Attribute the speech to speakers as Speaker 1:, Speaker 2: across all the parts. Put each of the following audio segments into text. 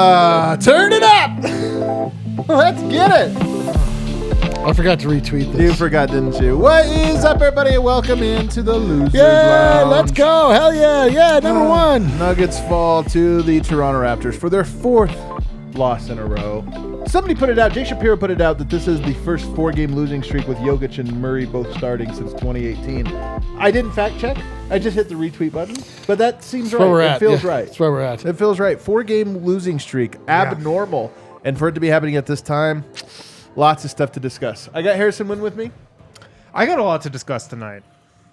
Speaker 1: Turn it up. Let's get it.
Speaker 2: I forgot to retweet this.
Speaker 1: You forgot, didn't you? What is up, everybody? Welcome into the Losers
Speaker 2: Yeah,
Speaker 1: Lounge.
Speaker 2: let's go. Hell yeah. Yeah, number one.
Speaker 1: Nuggets fall to the Toronto Raptors for their fourth loss in a row. Somebody put it out, Jake Shapiro put it out, that this is the first 4-game losing streak with Jokic and Murray both starting since 2018. I didn't fact check. I just hit the retweet button. But that seems right.
Speaker 2: Where we're
Speaker 1: It
Speaker 2: at.
Speaker 1: feels
Speaker 2: Yeah,
Speaker 1: right.
Speaker 2: That's where we're at.
Speaker 1: It feels right. 4-game losing streak. Abnormal. And for it to be happening at this time, lots of stuff to discuss. I got Harrison Wynn with me.
Speaker 3: I got a lot to discuss tonight.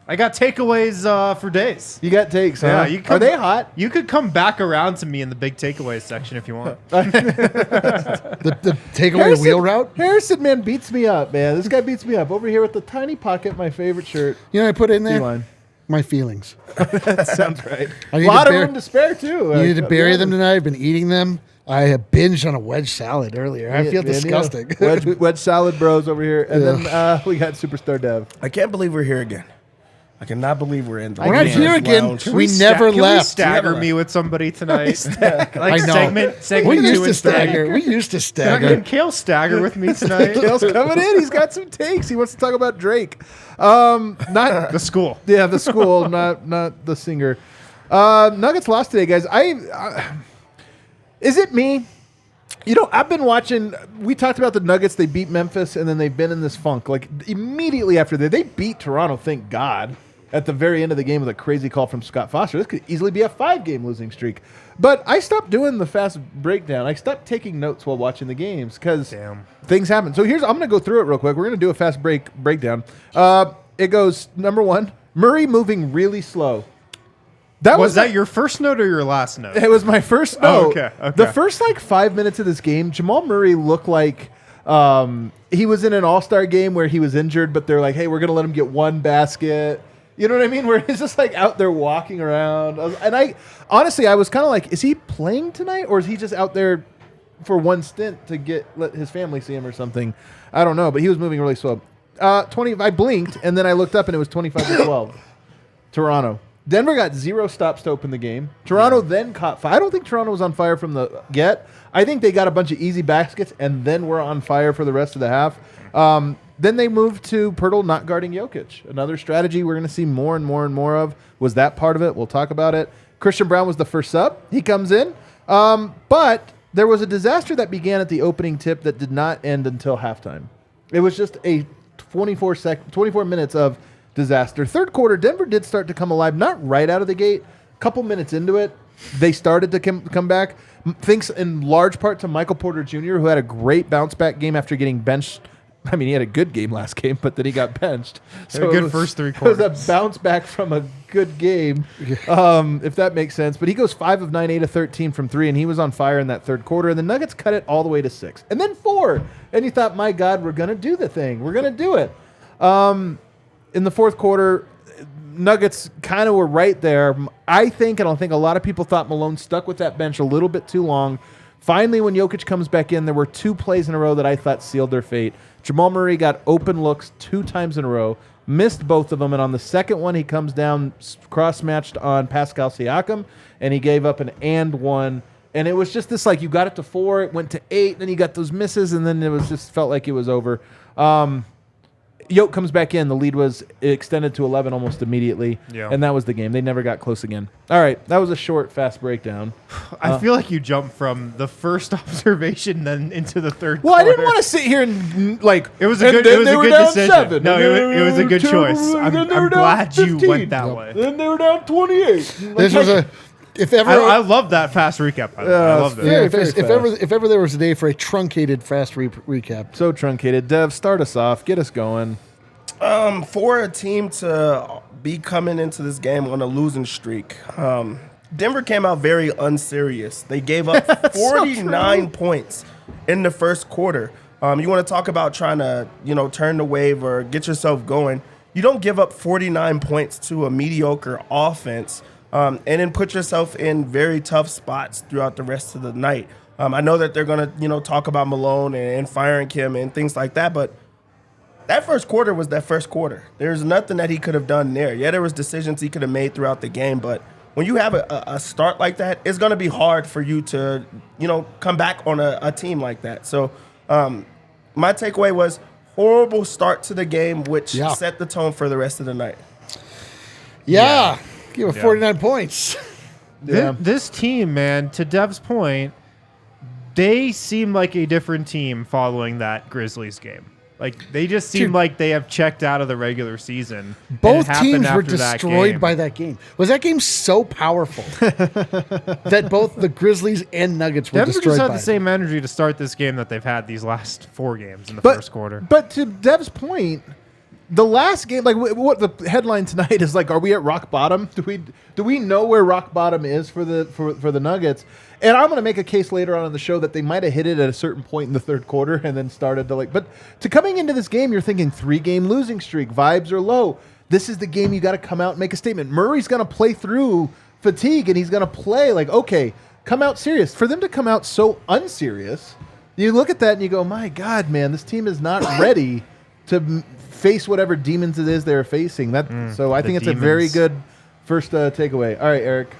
Speaker 3: I got takeaways for days.
Speaker 1: You got takes,
Speaker 3: Yeah,
Speaker 1: huh? Are they hot?
Speaker 3: You could come back around to me in the big takeaways section if you want.
Speaker 2: The takeaway wheel route.
Speaker 1: Harrison, man, beats me up, man. This guy beats me up. Over here with the tiny pocket, my favorite shirt.
Speaker 2: You know what I put in there?
Speaker 1: D-line.
Speaker 2: My feelings.
Speaker 1: That sounds right.
Speaker 2: I
Speaker 1: A
Speaker 2: need
Speaker 1: lot
Speaker 2: to
Speaker 1: of
Speaker 2: bear-
Speaker 1: room to spare, too.
Speaker 2: You need to bury them tonight. I've been eating them. I have binged on a wedge salad earlier. I feel
Speaker 1: Man,
Speaker 2: disgusting.
Speaker 1: yeah. Wedge salad bros over here. And then we got Superstar Dev.
Speaker 4: I can't believe we're here again. I cannot believe we're in the
Speaker 2: We're not
Speaker 4: Losers
Speaker 2: here again.
Speaker 4: Lounge.
Speaker 2: We never
Speaker 3: Can
Speaker 2: left.
Speaker 3: we stagger
Speaker 4: Never
Speaker 3: me with somebody tonight?
Speaker 2: I
Speaker 3: Like
Speaker 2: know.
Speaker 3: segment
Speaker 2: We
Speaker 3: 2
Speaker 2: used to
Speaker 3: and 3.
Speaker 2: stagger. We used to
Speaker 3: Can
Speaker 2: stagger.
Speaker 3: Kale stagger with me tonight?
Speaker 1: Kale's coming in. He's got some takes. He wants to talk about Drake. Not
Speaker 3: The school.
Speaker 1: yeah, the school, not the singer. Nuggets lost today, guys. Is it me? You know, I've been watching. We talked about the Nuggets. They beat Memphis, and then they've been in this funk. Like immediately after they beat Toronto. Thank God. At the very end of the game with a crazy call from Scott Foster. This could easily be a 5-game losing streak. But I stopped doing the fast breakdown. I stopped taking notes while watching the games because things happen. So I'm going to go through it real quick. We're going to do a fast breakdown. It goes, number one, Murray moving really slow.
Speaker 3: Was that your first note or your last note?
Speaker 1: It was my first note.
Speaker 3: Okay.
Speaker 1: The first 5 minutes of this game, Jamal Murray looked like he was in an all-star game where he was injured, but they're like, hey, we're going to let him get one basket. You know what I mean? Where he's just out there walking around. And I honestly, I was kind of like, is he playing tonight or is he just out there for one stint to let his family see him or something? I don't know, but he was moving really slow. I blinked and then I looked up and it was 25-12. Toronto. Denver got 0 stops to open the game. Toronto then caught 5. I don't think Toronto was on fire from the get. I think they got a bunch of easy baskets and then were on fire for the rest of the half. Then they moved to Pirtle not guarding Jokic. Another strategy we're going to see more and more and more of. Was that part of it? We'll talk about it. Christian Braun was the first sub. He comes in. But there was a disaster that began at the opening tip that did not end until halftime. It was just a 24 minutes of disaster. Third quarter, Denver did start to come alive. Not right out of the gate. A couple minutes into it, they started to come back. Thanks in large part to Michael Porter Jr., who had a great bounce back game after getting benched. I mean, he had a good game last game, but then he got benched.
Speaker 3: So a good first 3 quarters.
Speaker 1: It was a bounce back from a good game, if that makes sense. But he goes 5 of 9, 8 of 13 from 3, and he was on fire in that third quarter. And the Nuggets cut it all the way to 6. And then 4. And you thought, my God, we're going to do the thing. We're going to do it. In the fourth quarter, Nuggets kind of were right there. I think, and I think a lot of people thought Malone stuck with that bench a little bit too long. Finally, when Jokic comes back in, there were 2 plays in a row that I thought sealed their fate. Jamal Murray got open looks 2 times in a row, missed both of them, and on the second one, he comes down cross-matched on Pascal Siakam, and he gave up an and one. And it was just this, you got it to 4, it went to 8, then you got those misses, and then it was just felt like it was over. Yoke comes back in. The lead was extended to 11 almost immediately, and that was the game. They never got close again. All right, that was a short, fast breakdown.
Speaker 3: I feel like you jumped from the first observation then into the third
Speaker 1: Well,
Speaker 3: quarter.
Speaker 1: I didn't want to sit here and
Speaker 3: It was a good decision.
Speaker 1: 7,
Speaker 3: No, it was a good choice. I'm glad you went that way.
Speaker 1: Then they were down 28.
Speaker 2: This was a. If ever,
Speaker 3: I love that fast recap. I love that.
Speaker 1: Very,
Speaker 2: if ever there was a day for a truncated fast recap.
Speaker 1: So truncated. Dev, start us off. Get us going.
Speaker 4: For a team to be coming into this game on a losing streak, Denver came out very unserious. They gave up 49 points in the first quarter. You want to talk about trying to, turn the wave or get yourself going. You don't give up 49 points to a mediocre offense and then put yourself in very tough spots throughout the rest of the night. I know that they're going to, talk about Malone and firing him and things like that, but that first quarter was that first quarter. There's nothing that he could have done there. Yeah, there was decisions he could have made throughout the game, but when you have a start like that, it's going to be hard for you to, come back on a team like that. So my takeaway was horrible start to the game, which set the tone for the rest of the night.
Speaker 2: Yeah. Give it 49 points.
Speaker 1: Yeah.
Speaker 3: This team, man, to Dev's point, they seem like a different team following that Grizzlies game. Like, they just seem like they have checked out of the regular season.
Speaker 2: Both teams were destroyed by that game. Was that game so powerful that both the Grizzlies and Nuggets were
Speaker 3: Denver
Speaker 2: destroyed
Speaker 3: just had
Speaker 2: by
Speaker 3: the
Speaker 2: it?
Speaker 3: same energy to start this game that they've had these last 4 games in the first quarter.
Speaker 1: But to Dev's point, the last game, like what the headline tonight is like, are we at rock bottom? Do we know where rock bottom is for the Nuggets? And I'm going to make a case later on in the show that they might have hit it at a certain point in the third quarter and then started to but to coming into this game, you're thinking 3-game losing streak, vibes are low. This is the game you got to come out and make a statement. Murray's going to play through fatigue and he's going to play like, okay, come out serious. For them to come out so unserious, you look at that and you go, my God, man, this team is not ready to face whatever demons it is they're facing. So I think it's a very good first takeaway. All right, Eric.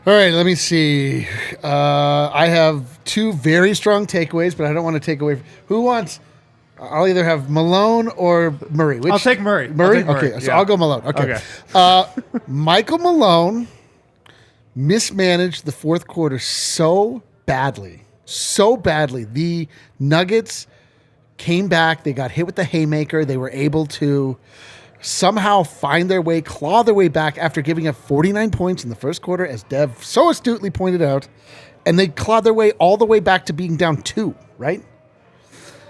Speaker 2: All right, let me see. I have 2 very strong takeaways, but I don't want to take away. Who wants? I'll either have Malone or Murray.
Speaker 3: I'll take Murray.
Speaker 2: Murray?
Speaker 3: I'll take Murray.
Speaker 2: Okay, so I'll go Malone. Okay. Michael Malone mismanaged the fourth quarter so badly. The Nuggets came back. They got hit with the haymaker. They were able to somehow find their way, claw their way back after giving up 49 points in the first quarter, as Dev so astutely pointed out. And they clawed their way all the way back to being down 2, right?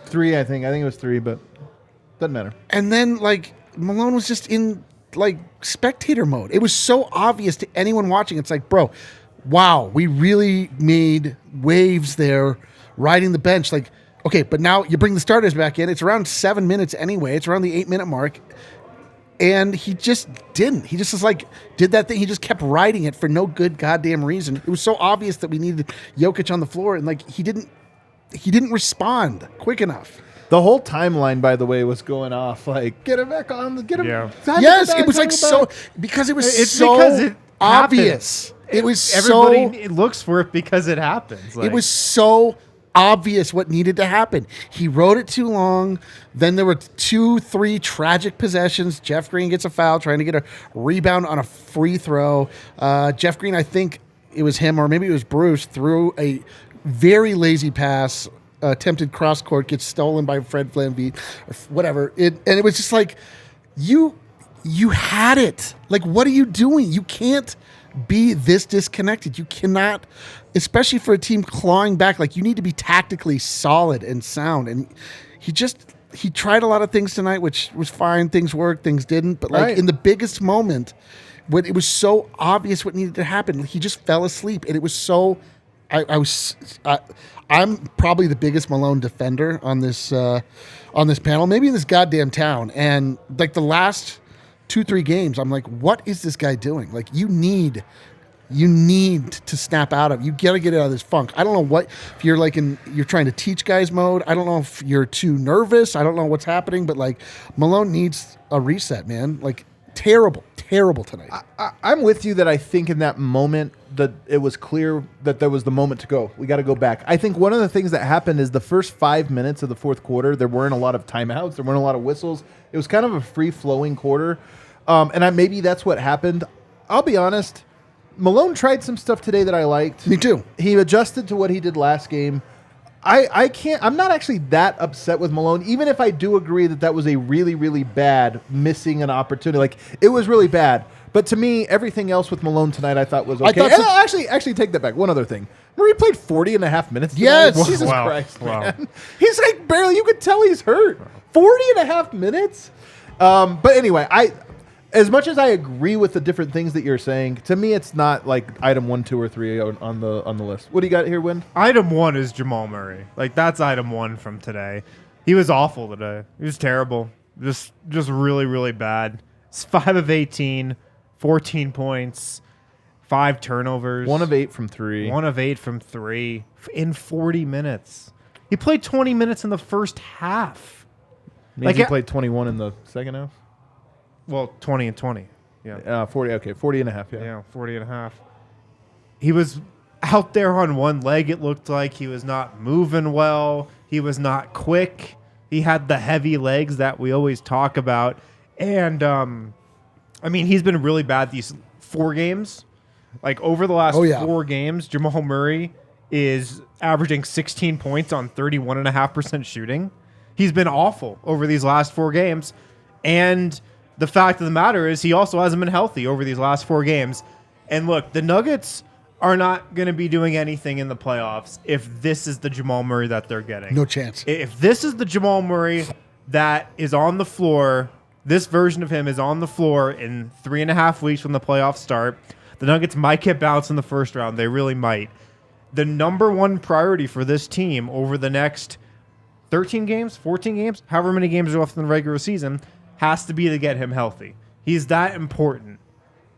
Speaker 1: 3, I think. I think it was 3, but doesn't matter.
Speaker 2: And then, Malone was just in, spectator mode. It was so obvious to anyone watching. It's like, bro, wow, we really made waves there riding the bench. Okay, but now you bring the starters back in. It's around 7 minutes anyway. It's around the 8-minute mark. And he just didn't. He just did that thing. He just kept riding it for no good goddamn reason. It was so obvious that we needed Jokic on the floor, and he didn't respond quick enough.
Speaker 1: The whole timeline, by the way, was going off. Get him back on. Get him.
Speaker 3: Yeah.
Speaker 2: Yes, it was because it was so obvious. It was
Speaker 3: everybody looks for it because it happens.
Speaker 2: It was so obvious what needed to happen. He wrote it too long. Then there were 2-3 tragic possessions. Jeff Green gets a foul trying to get a rebound on a free throw. Jeff Green, I think it was him or maybe it was Bruce, threw a very lazy pass. Attempted cross court, gets stolen by Fred VanVleet or whatever. And it was just you had it. What are you doing? You can't be this disconnected. You cannot, especially for a team clawing back. You need to be tactically solid and sound. And he tried a lot of things tonight, which was fine. Things worked, things didn't. But in the biggest moment, when it was so obvious what needed to happen, he just fell asleep. And it was so. I'm probably the biggest Malone defender on this panel, maybe in this goddamn town. And the last 2-3 games, I'm like, what is this guy doing? You need to snap out of. You got to get out of this funk. I don't know what if you're you're trying to teach guys mode. I don't know if you're too nervous. I don't know what's happening, but Malone needs a reset, man. Terrible tonight.
Speaker 1: I'm with you that I think in that moment that it was clear that there was the moment to go. We got to go back. I think one of the things that happened is the first 5 minutes of the fourth quarter, there weren't a lot of timeouts. There weren't a lot of whistles. It was kind of a free-flowing quarter. Maybe that's what happened. I'll be honest. Malone tried some stuff today that I liked.
Speaker 2: Me too.
Speaker 1: He adjusted to what he did last game. I'm not actually that upset with Malone, even if I do agree that was a really, really bad missing an opportunity. It was really bad. But to me, everything else with Malone tonight I thought was okay. I'll actually take that back. One other thing. Murray played 40 and a half minutes tonight.
Speaker 2: Yes.
Speaker 1: Jesus Christ, man. He's barely, you could tell he's hurt. 40 and a half minutes? But anyway, as much as I agree with the different things that you're saying, to me it's not item 1, 2, or 3 on the list. What do you got here, Wind?
Speaker 3: Item 1 is Jamal Murray. That's item 1 from today. He was awful today. He was terrible. Just really, really bad. It's 5 of 18, 14 points, 5 turnovers.
Speaker 1: 1 of 8 from 3.
Speaker 3: 1 of 8 from 3 in 40 minutes. He played 20 minutes in the first half.
Speaker 1: Means he played 21 in the second half?
Speaker 3: Well, 20 and 20. Yeah.
Speaker 1: 40. Okay, 40 and a half. Yeah.
Speaker 3: Yeah, 40 and a half. He was out there on one leg, it looked like. He was not moving well. He was not quick. He had the heavy legs that we always talk about. And, he's been really bad these 4 games. Like, over the last 4 games, Jamal Murray is averaging 16 points on 31.5% shooting. He's been awful over these last 4 games. And the fact of the matter is he also hasn't been healthy over these last 4 games. And look, the Nuggets are not going to be doing anything in the playoffs if this is the Jamal Murray that they're getting.
Speaker 2: No chance.
Speaker 3: If this is the Jamal Murray that is on the floor, this version of him is on the floor in 3.5 weeks when the playoffs start, the Nuggets might get bounced in the first round. They really might. The number one priority for this team over the next 13 games, 14 games, however many games are left in the regular season, has to be to get him healthy. He's that important.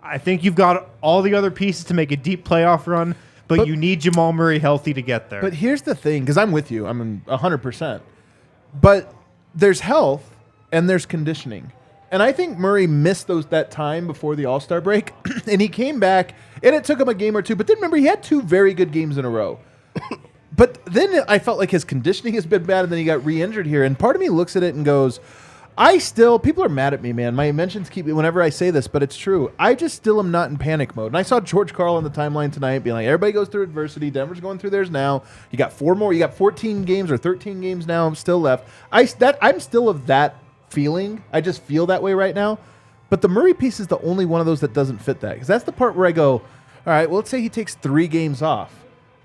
Speaker 3: I think you've got all the other pieces to make a deep playoff run, but you need Jamal Murray healthy to get there.
Speaker 1: But here's the thing, because I'm with you. I'm 100%. But there's health and there's conditioning. And I think Murray missed that time before the All-Star break, and he came back, and it took him a game or two. But then remember, he had 2 very good games in a row. But then I felt like his conditioning has been bad, and then he got re-injured here. And part of me looks at it and goes, people are mad at me, man. My mentions keep me whenever I say this, but it's true. I just still am not in panic mode. And I saw George Karl on the timeline tonight being like, everybody goes through adversity. Denver's going through theirs now. You got 4 more. You got 14 games or 13 games now still left. I'm still of that feeling. I just feel that way right now. But the Murray piece is the only one of those that doesn't fit that. Because that's the part where I go, all right, well, let's say he takes 3 games off.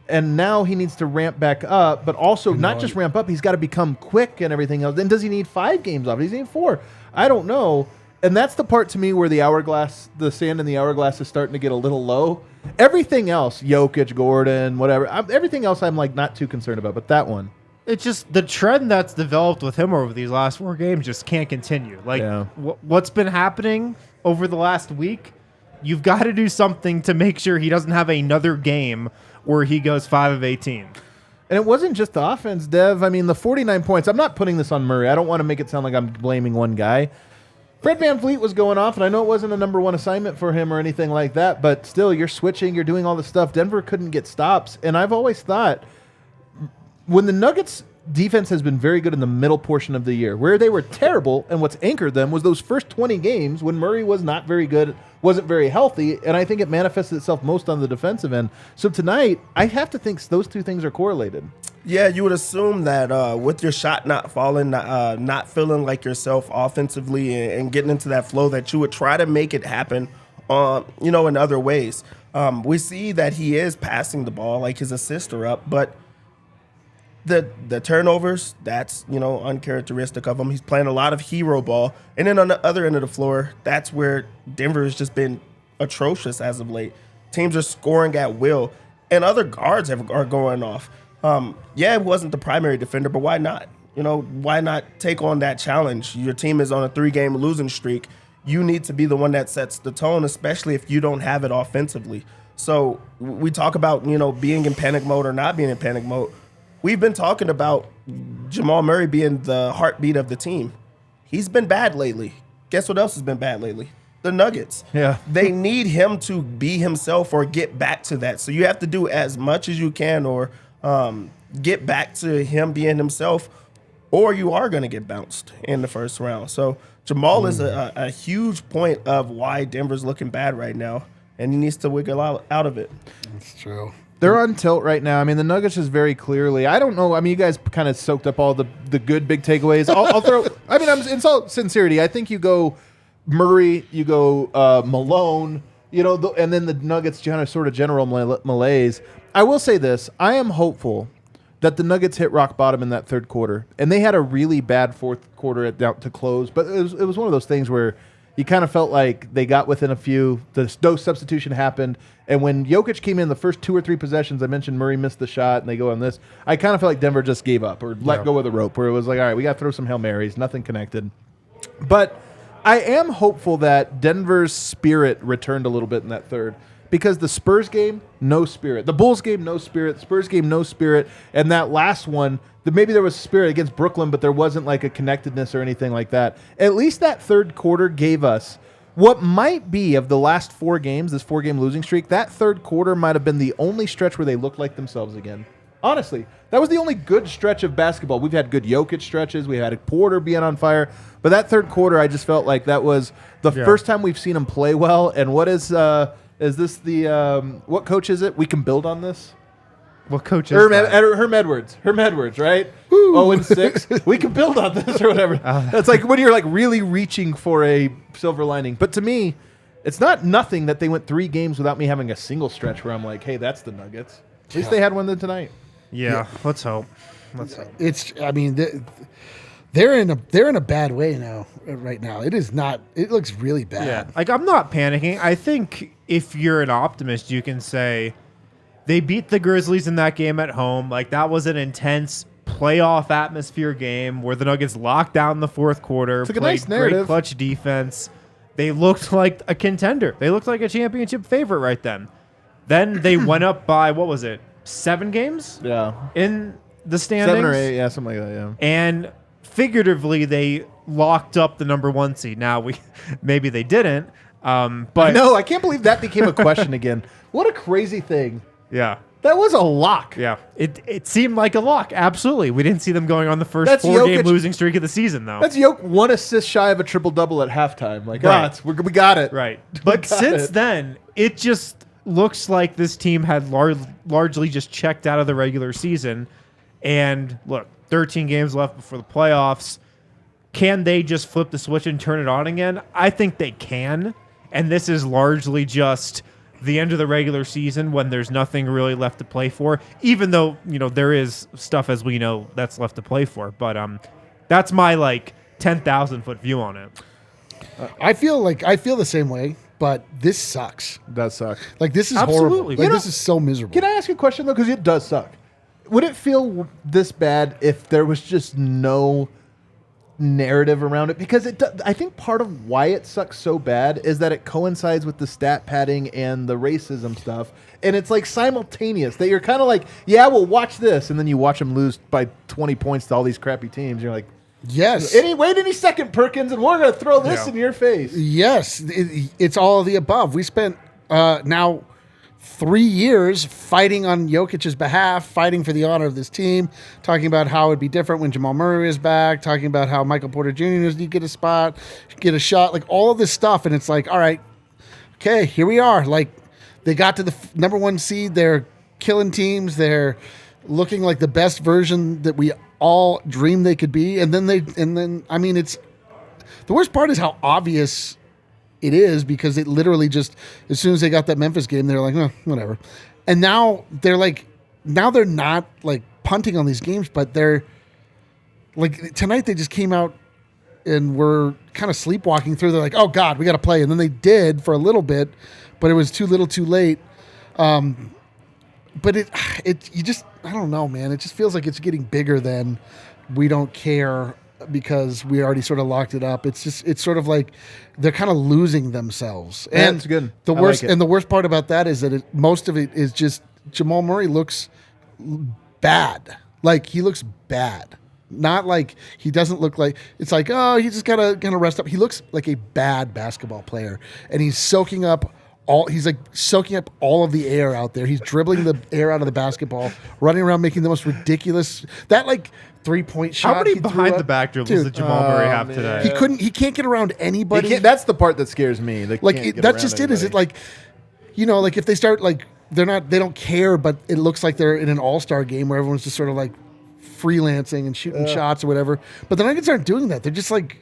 Speaker 1: And now he needs to ramp back up, but also not just ramp up. He's got to become quick and everything else. Then does he need 5 games off? Does he need 4? I don't know. And that's the part to me where the sand in the hourglass is starting to get a little low. Everything else, Jokic, Gordon, whatever, everything else I'm like not too concerned about. But that one.
Speaker 3: It's just the trend that's developed with him over these last 4 games just can't continue. Like what's been happening over the last week, you've got to do something to make sure he doesn't have another game where he goes 5 of 18.
Speaker 1: And it wasn't just the offense, Dev. I mean, the 49 points, I'm not putting this on Murray. I don't want to make it sound like I'm blaming one guy. Fred VanVleet was going off, and I know it wasn't a number 1 assignment for him or anything like that, but still, you're switching, you're doing all this stuff. Denver couldn't get stops, and I've always thought when the Nuggets defense has been very good in the middle portion of the year, where they were terrible, and what's anchored them was those first 20 games when Murray was not very good, wasn't very healthy, and I think it manifested itself most on the defensive end. So tonight, I have to think those 2 things are correlated.
Speaker 4: Yeah, you would assume that with your shot not falling, not feeling like yourself offensively and getting into that flow, that you would try to make it happen, in other ways. We see that he is passing the ball, like his assists are up, but the turnovers, that's, uncharacteristic of him. He's playing a lot of hero ball. And then on the other end of the floor, that's where Denver has just been atrocious as of late. Teams are scoring at will, and other guards are going off. It wasn't the primary defender, but why not? Why not take on that challenge? Your team is on a 3-game losing streak. You need to be the one that sets the tone, especially if you don't have it offensively. So we talk about, being in panic mode or not being in panic mode. We've been talking about Jamal Murray being the heartbeat of the team. He's been bad lately. Guess what else has been bad lately? The Nuggets.
Speaker 1: Yeah.
Speaker 4: They need him to be himself or get back to that. So you have to do as much as you can or get back to him being himself, or you are going to get bounced in the first round. So Jamal is a huge point of why Denver's looking bad right now, and he needs to wiggle out of it.
Speaker 2: That's true.
Speaker 1: They're on tilt right now. I mean, the Nuggets is very clearly. I don't know. I mean, you guys kind of soaked up all the good big takeaways. I'll throw. I mean, in all sincerity, I think you go Murray, you go Malone, and then the Nuggets sort of general malaise. I will say this: I am hopeful that the Nuggets hit rock bottom in that 3rd quarter, and they had a really bad 4th quarter to close. But it was one of those things where you kind of felt like they got within a few. No substitution happened. And when Jokic came in the first 2 or 3 possessions, I mentioned Murray missed the shot, and they go on this. I kind of felt like Denver just gave up or let go of the rope, where it was like, all right, we got to throw some Hail Marys, nothing connected. But I am hopeful that Denver's spirit returned a little bit in that 3rd. Because the Spurs game, no spirit. The Bulls game, no spirit. The Spurs game, no spirit. And that last one, maybe there was spirit against Brooklyn, but there wasn't like a connectedness or anything like that. At least that 3rd quarter gave us What might be of the last 4 games, this 4-game losing streak, that third quarter might have been the only stretch where they looked like themselves again. Honestly, that was the only good stretch of basketball. We've had good Jokic stretches. We had Porter being on fire. But that third quarter, I just felt like that was the first time we've seen him play well. And what is this the what coach is it? We can build on this?
Speaker 3: What coach is
Speaker 1: Herm
Speaker 3: that?
Speaker 1: Herm Edwards, right? 0-6. We can build on this or whatever. That's like when you're like really reaching for a silver lining. But to me, it's not nothing that they went 3 games without me having a single stretch where I'm like, hey, that's the Nuggets. At least they had one tonight.
Speaker 3: Yeah, let's hope.
Speaker 2: It's. I mean, they're in a bad way now. Right now, it is not. It looks really bad.
Speaker 3: Yeah, like I'm not panicking. I think if you're an optimist, you can say they beat the Grizzlies in that game at home. Like that was an intense playoff atmosphere game where the Nuggets locked down the fourth quarter.
Speaker 1: It's like a nice narrative.
Speaker 3: Great clutch defense. They looked like a contender. They looked like a championship favorite right then. Then they went up by, what was it, 7 games?
Speaker 1: Yeah.
Speaker 3: In the standings?
Speaker 1: 7 or 8, yeah, something like that, yeah.
Speaker 3: And figuratively, they locked up the number 1 seed. Now, maybe they didn't. But
Speaker 1: no, I can't believe that became a question again. What a crazy thing.
Speaker 3: Yeah.
Speaker 1: That was a lock.
Speaker 3: Yeah. It seemed like a lock. Absolutely. We didn't see them going on the first
Speaker 1: That's
Speaker 3: 4-game
Speaker 1: Jokic
Speaker 3: losing streak of the season, though.
Speaker 1: That's Jokic 1 assist shy of a triple-double at halftime. Like,
Speaker 3: Right.
Speaker 1: we got it.
Speaker 3: Right. But since then, it just looks like this team had largely just checked out of the regular season. And look, 13 games left before the playoffs. Can they just flip the switch and turn it on again? I think they can. And this is largely just the end of the regular season when there's nothing really left to play for, even though, there is stuff, as we know, that's left to play for. But that's my 10,000-foot view on it.
Speaker 2: I feel the same way, but this sucks.
Speaker 1: That sucks.
Speaker 2: Like this is
Speaker 3: Absolutely.
Speaker 2: horrible. Like this is so miserable.
Speaker 1: Can I ask you a question, though? Because it does suck. Would it feel this bad if there was just no narrative around it? Because I think part of why it sucks so bad is that it coincides with the stat padding and the racism stuff. And it's like simultaneous that you're kind of like, yeah, well, watch this. And then you watch them lose by 20 points to all these crappy teams. You're like,
Speaker 2: yes.
Speaker 1: Wait any second, Perkins, and we're going to throw this in your face.
Speaker 2: Yes. It's all of the above. We spent now 3 years fighting on Jokic's behalf, fighting for the honor of this team, talking about how it'd be different when Jamal Murray is back, talking about how Michael Porter Jr. needs to get a spot, get a shot, like all of this stuff. And it's like, all right, okay, here we are. Like they got to the number 1 seed. They're killing teams. They're looking like the best version that we all dreamed they could be. And then I mean, it's the worst part is how obvious it is, because it literally just, as soon as they got that Memphis game, they're like, oh, whatever. And now they're not like punting on these games, but they're like, tonight they just came out and were kind of sleepwalking through. They're like, oh God, we got to play. And then they did for a little bit, but it was too little too late. But you just, I don't know, man. It just feels like it's getting bigger than we don't care because we already sort of locked it up. It's sort of like they're kind of losing themselves.
Speaker 1: Yeah,
Speaker 2: and
Speaker 1: it's good.
Speaker 2: The worst, and the worst part about that is that most of it is just Jamal Murray looks bad. Like he looks bad. Not like he doesn't look like, it's like, oh, he just gotta rest up. He looks like a bad basketball player, and he's soaking up all of the air out there. He's dribbling the air out of the basketball, running around making the most ridiculous, that 3-point shot.
Speaker 3: How many behind the back dribbles did Jamal Murray have today?
Speaker 2: He can't get around anybody.
Speaker 1: That's the part that scares me.
Speaker 2: That's just it. Is it like, if they start they don't care, but it looks like they're in an all-star game where everyone's just sort of like freelancing and shooting shots or whatever. But the Nuggets aren't doing that. They're just like,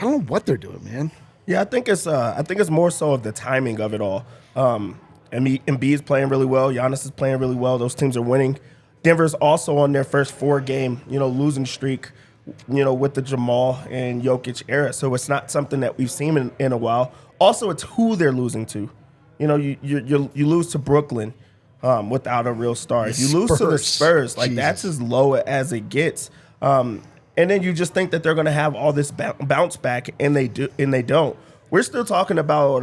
Speaker 2: I don't know what they're doing, man.
Speaker 4: Yeah, I think it's more so of the timing of it all. Embiid's playing really well. Giannis is playing really well. Those teams are winning. Denver's also on their first 4-game, losing streak, with the Jamal and Jokic era. So it's not something that we've seen in a while. Also, it's who they're losing to. You lose to Brooklyn without a real star. If you lose to the Spurs, that's as low as it gets. And then you just think that they're going to have all this bounce back, and they don't. We're still talking about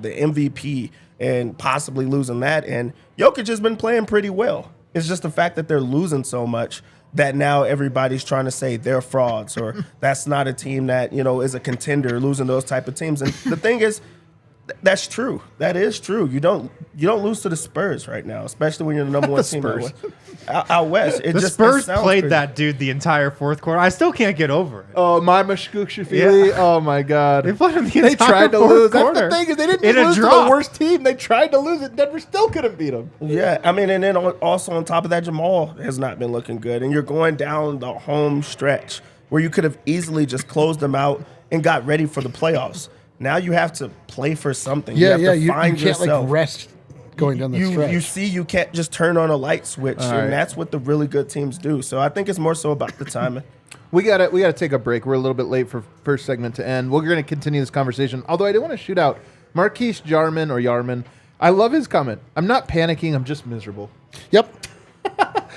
Speaker 4: the MVP and possibly losing that, and Jokic has been playing pretty well. It's just the fact that they're losing so much that now everybody's trying to say they're frauds or that's not a team that is a contender, losing those type of teams. And the thing is, That's true. That is true. You don't lose to the Spurs right now, especially when you're the number one team out west.
Speaker 3: The Spurs played that dude the entire fourth quarter. I still can't get over it.
Speaker 1: Oh, my Mashkukshafili.
Speaker 3: Yeah.
Speaker 1: Oh, my God.
Speaker 3: They played him the
Speaker 1: They
Speaker 3: entire
Speaker 1: tried to
Speaker 3: fourth
Speaker 1: lose.
Speaker 3: quarter.
Speaker 1: That's the thing is they didn't
Speaker 3: In a
Speaker 1: lose to
Speaker 3: drop.
Speaker 1: the worst team. They tried to lose it. Denver still couldn't beat them.
Speaker 4: Yeah, I mean, and then also on top of that, Jamal has not been looking good. And you're going down the home stretch where you could have easily just closed them out and got ready for the playoffs. Now you have to play for something.
Speaker 2: Yeah,
Speaker 4: you have to find
Speaker 2: you can't
Speaker 4: yourself.
Speaker 2: like rest going down the stretch.
Speaker 4: You see, you can't just turn on a light switch, and that's what the really good teams do. So I think it's more so about the timing.
Speaker 1: We gotta take a break. We're a little bit late for first segment to end. We're gonna continue this conversation. Although I do want to shoot out Marquise Yarman. I love his comment. I'm not panicking. I'm just miserable.
Speaker 2: Yep.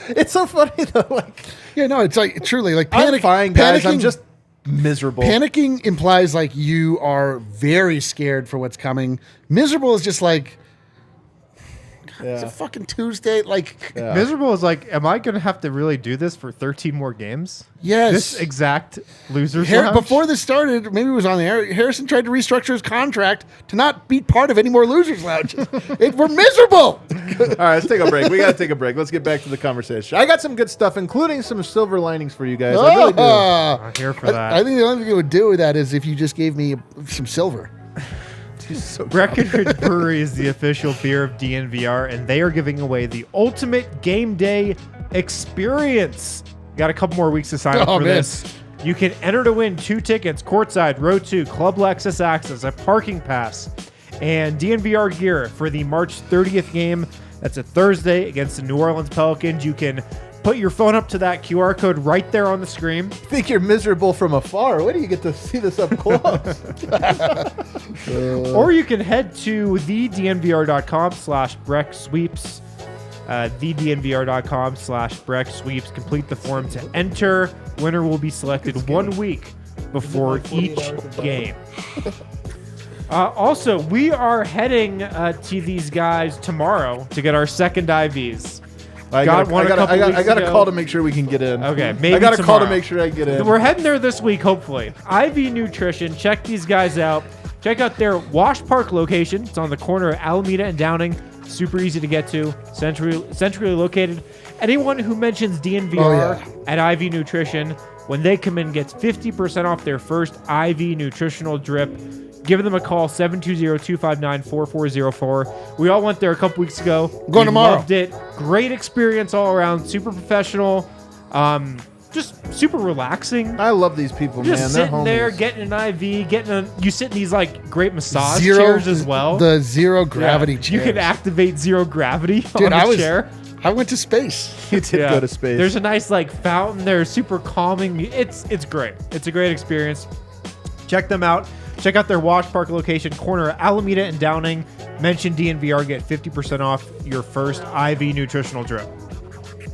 Speaker 1: It's so funny though. Like,
Speaker 2: Yeah, no, it's like truly like
Speaker 1: I'm fine, guys. I'm
Speaker 2: panicking-
Speaker 1: just miserable.
Speaker 2: Panicking implies like you are very scared for what's coming. Miserable is just like it's a fucking Tuesday. Like
Speaker 3: Miserable is like, am I going to have to really do this for 13 more games?
Speaker 2: yes.
Speaker 3: This exact loser's lounge?
Speaker 2: Before this started, maybe it was on the air. Harrison tried to restructure his contract to not be part of any more losers lounges. We're miserable.
Speaker 1: All right, let's take a break. We got to take a break. Let's get back to the conversation. I got some good stuff, including some silver linings for you guys. I really do.
Speaker 3: I'm here for that.
Speaker 2: I think the only thing it would do with that is if you just gave me some silver.
Speaker 1: So
Speaker 3: Breckenridge Brewery is the official beer of DNVR, and they are giving away the ultimate game day experience. Got a couple more weeks to sign up for this. You can enter to win 2 tickets, courtside, row 2, Club Lexus access, a parking pass, and DNVR gear for the March 30th game. That's a Thursday against the New Orleans Pelicans. You can put your phone up to that QR code right there on the screen.
Speaker 1: think you're miserable from afar. Wait till you get to see this up close.
Speaker 3: Or you can head to thednvr.com/BreckSweeps. thednvr.com/BreckSweeps. Complete the form to enter. Winner will be selected 1 week before each game. Also, we are heading to these guys tomorrow to get our second IVs.
Speaker 1: I got a call to make sure we can get in.
Speaker 3: Okay, maybe
Speaker 1: I got a call to
Speaker 3: tomorrow.
Speaker 1: make sure I get in.
Speaker 3: We're heading there this week, hopefully. IV Nutrition. Check these guys out. Check out their Wash Park location. It's on the corner of Alameda and Downing. Super easy to get to. Centrally located. Anyone who mentions DNVR at IV Nutrition, when they come in, gets 50% off their first IV nutritional drip. Give them a call, 720-259-4404. We all went there a couple weeks ago.
Speaker 2: Going tomorrow.
Speaker 3: Loved it. Great experience all around. Super professional. Just super relaxing.
Speaker 1: I love these people,
Speaker 3: Just
Speaker 1: man. They're
Speaker 3: sitting there,
Speaker 1: homies.
Speaker 3: getting an IV, you sit in these like great massage chairs as well.
Speaker 2: The zero gravity chairs.
Speaker 3: You can activate zero gravity
Speaker 2: Dude,
Speaker 3: on the chair.
Speaker 2: I went to space.
Speaker 1: You did go to space.
Speaker 3: There's a nice like fountain there, super calming. It's great. It's a great experience. Check them out. Check out their Wash Park location, corner of Alameda and Downing. Mention DNVR, get 50% off your first IV nutritional drip.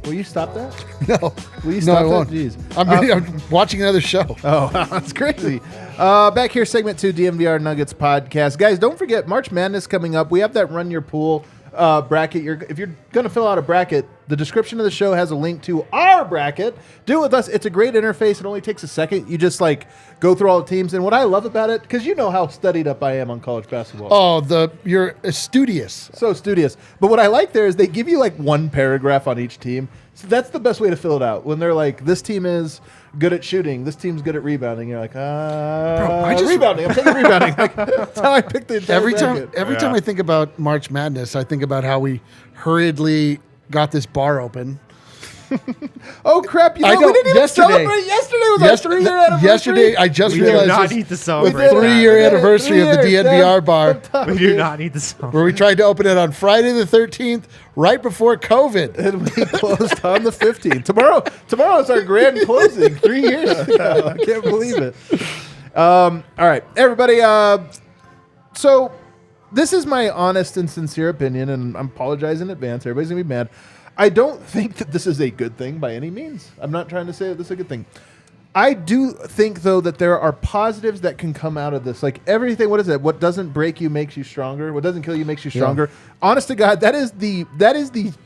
Speaker 1: Will you stop that?
Speaker 2: No.
Speaker 1: Will you
Speaker 2: No,
Speaker 1: stop
Speaker 2: I
Speaker 1: that?
Speaker 2: won't.
Speaker 1: Jeez.
Speaker 2: I'm watching another show.
Speaker 1: Oh, that's crazy. Back here, segment 2, DNVR Nuggets Podcast. Guys, don't forget, March Madness coming up. We have that Run Your Pool bracket. If you're going to fill out a bracket, the description of the show has a link to our bracket. Do it with us. It's a great interface. It only takes a second. You just like go through all the teams. And what I love about it, because you know how studied up I am on college basketball.
Speaker 2: Oh, you're studious.
Speaker 1: So studious. But what I like there is they give you like one paragraph on each team. So that's the best way to fill it out. When they're like, this team is good at shooting, this team's good at rebounding. You're like, rebounding. I'm taking rebounding. Like, that's how I picked the entire bracket.
Speaker 2: Every time I think about March Madness, I think about how we hurriedly got this bar open.
Speaker 1: Oh crap! We didn't even celebrate. Yesterday was our 3-year anniversary.
Speaker 2: Yesterday, I just
Speaker 3: We do
Speaker 2: realized
Speaker 3: not
Speaker 2: this-
Speaker 3: need to
Speaker 2: the
Speaker 3: celebrate.
Speaker 2: 3-year anniversary of the DNVR Bar,
Speaker 3: We do not need to celebrate.
Speaker 2: where we tried to open it on Friday the 13th, right before COVID.
Speaker 1: And we closed on the 15th. Tomorrow is our grand closing. 3 years ago. I can't believe it. All right, everybody. So this is my honest and sincere opinion, and I apologize in advance. Everybody's gonna be mad. I don't think that this is a good thing by any means. I'm not trying to say that this is a good thing. I do think, though, that there are positives that can come out of this. Like everything, what is it? What doesn't break you makes you stronger. What doesn't kill you makes you stronger. Honest to God, that is the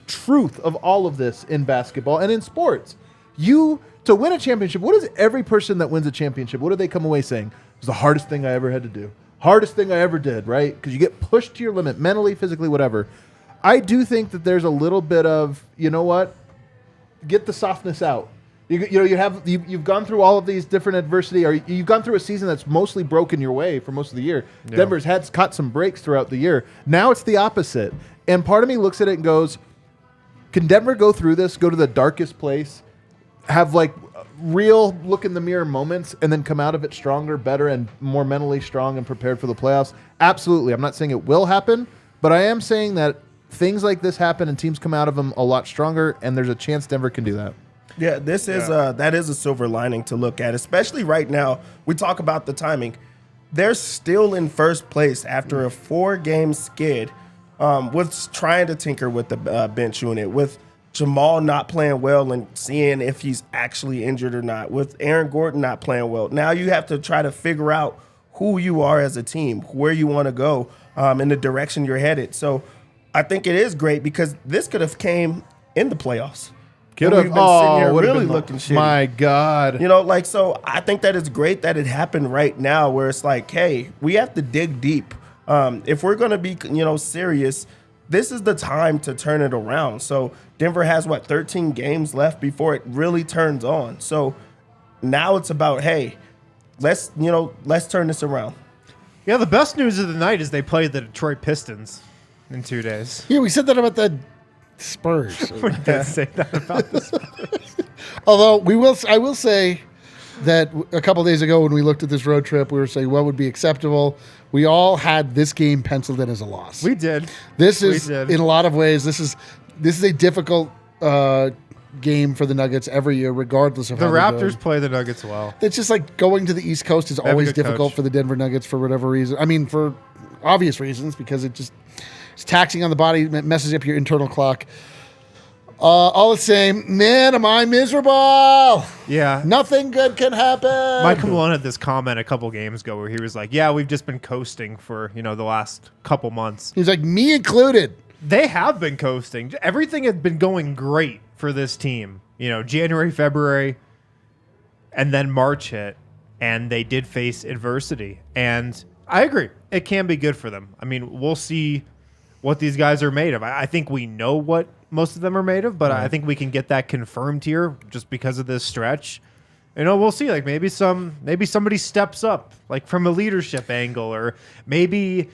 Speaker 1: truth of all of this in basketball and in sports. To win a championship, what is every person that wins a championship? What do they come away saying? It was the hardest thing I ever had to do. hardest thing I ever did, right? Because you get pushed to your limit mentally, physically, whatever. I do think that there's a little bit of, you know what? Get the softness out. You've gone through all of these different adversity, or you've gone through a season that's mostly broken your way for most of the year. Yeah. Denver's caught some breaks throughout the year. Now it's the opposite. And part of me looks at it and goes, can Denver go through this, go to the darkest place, have like real look in the mirror moments, and then come out of it stronger, better, and more mentally strong and prepared for the playoffs? Absolutely. I'm not saying it will happen, but I am saying that things like this happen and teams come out of them a lot stronger, and there's a chance Denver can do that.
Speaker 4: Yeah, that is a silver lining to look at, especially right now. We talk about the timing. They're still in first place after a 4-game skid with trying to tinker with the bench unit, with Jamal not playing well and seeing if he's actually injured or not, with Aaron Gordon not playing well. Now you have to try to figure out who you are as a team, where you want to go, in the direction you're headed. So I think it is great because this could have came in the playoffs.
Speaker 1: Could have.
Speaker 4: We've been sitting here really looking shitty.
Speaker 1: My God.
Speaker 4: So I think that it's great that it happened right now where it's like, hey, we have to dig deep. If we're going to be, serious, this is the time to turn it around. So Denver has, 13 games left before it really turns on. So now it's about, hey, let's turn this around.
Speaker 3: Yeah, the best news of the night is they played the Detroit Pistons in 2 days.
Speaker 2: Yeah, we said that about the Spurs.
Speaker 3: We did say that about the Spurs.
Speaker 2: Although I will say that a couple days ago when we looked at this road trip, we were saying what would be acceptable. We all had this game penciled in as a loss.
Speaker 3: We did.
Speaker 2: In a lot of ways, this is a difficult game for the Nuggets every year, regardless of
Speaker 3: the
Speaker 2: how
Speaker 3: Raptors play the Nuggets well.
Speaker 2: It's just like going to the East Coast is always difficult for the Denver Nuggets for whatever reason. I mean, for obvious reasons, because it's taxing on the body, it messes up your internal clock. All the same, man, am I miserable?
Speaker 3: Yeah.
Speaker 2: Nothing good can happen.
Speaker 3: Michael Malone had this comment a couple games ago where he was like, yeah, we've just been coasting for, the last couple months.
Speaker 2: He's like, me included.
Speaker 3: They have been coasting. Everything had been going great for this team. January, February, and then March hit, and they did face adversity. And I agree. It can be good for them. I mean, we'll see what these guys are made of. I think we know what most of them are made of, but I think we can get that confirmed here just because of this stretch. We'll see. Like maybe somebody steps up, like from a leadership angle, or maybe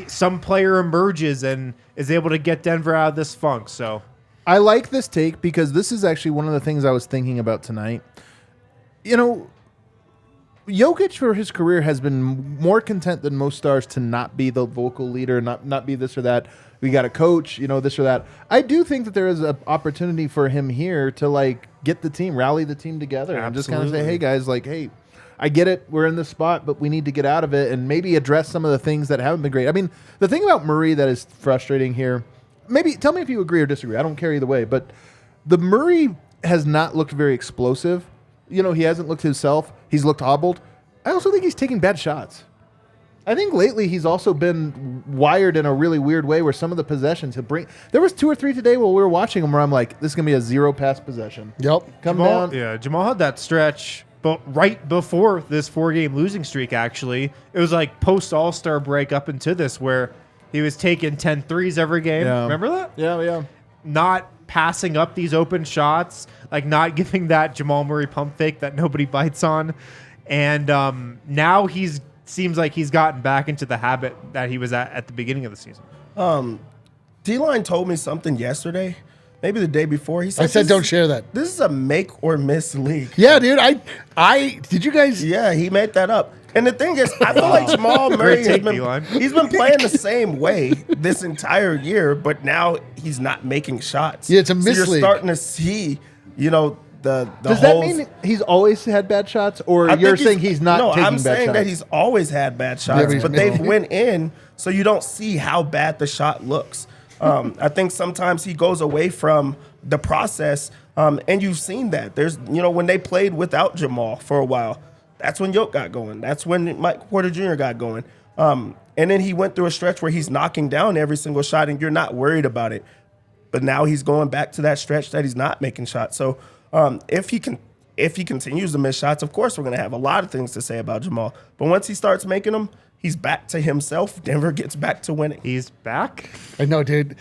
Speaker 3: some player emerges and is able to get Denver out of this funk. So
Speaker 1: I like this take because this is actually one of the things I was thinking about tonight. Jokic for his career has been more content than most stars to not be the vocal leader, not be this or that. We got a coach, this or that. I do think that there is an opportunity for him here to get the team, rally the team together, and just kind of say, hey guys, hey, I get it, we're in this spot, but we need to get out of it and maybe address some of the things that haven't been great. I mean, the thing about Murray that is frustrating here, maybe tell me if you agree or disagree. I don't care either way, but the Murray has not looked very explosive. He hasn't looked himself. He's looked hobbled. I also think he's taking bad shots. I think lately he's also been wired in a really weird way where some of the possessions he'll bring. There was 2 or 3 today while we were watching him where I'm like, this is going to be a 0-pass possession.
Speaker 2: Yep.
Speaker 1: Down.
Speaker 3: Yeah, Jamal had that stretch but right before this 4-game losing streak, actually. It was like post-All-Star break up into this where he was taking 10 threes every game.
Speaker 1: Yeah.
Speaker 3: Remember that?
Speaker 1: Yeah.
Speaker 3: Not passing up these open shots, not giving that Jamal Murray pump fake that nobody bites on. And now seems like he's gotten back into the habit that he was at the beginning of the season.
Speaker 4: D-Line told me something yesterday, maybe the day before. He said,
Speaker 2: I said don't share that.
Speaker 4: This is a make or miss league.
Speaker 2: Yeah, dude. I did you guys?
Speaker 4: Yeah, he made that up. And the thing is, I feel like Jamal Murray he's been playing the same way this entire year, but now he's not making shots.
Speaker 2: Yeah, it's a miss
Speaker 4: so you're
Speaker 2: league.
Speaker 4: starting to see, the
Speaker 1: Does that mean he's always had bad shots, or you're saying he's not taking bad shots?
Speaker 4: No, I'm saying that he's always had bad shots,
Speaker 2: Yeah,
Speaker 4: but they've went in, so you don't see how bad the shot looks. I think sometimes he goes away from the process, and you've seen that. There's, when they played without Jamal for a while, that's when Yoke got going. That's when Mike Porter Jr. got going. And then he went through a stretch where he's knocking down every single shot, and you're not worried about it. But now he's going back to that stretch that he's not making shots. So if he continues to miss shots, of course we're going to have a lot of things to say about Jamal. But once he starts making them, He's back to himself. Denver gets back to winning.
Speaker 3: He's back.
Speaker 2: I know, dude.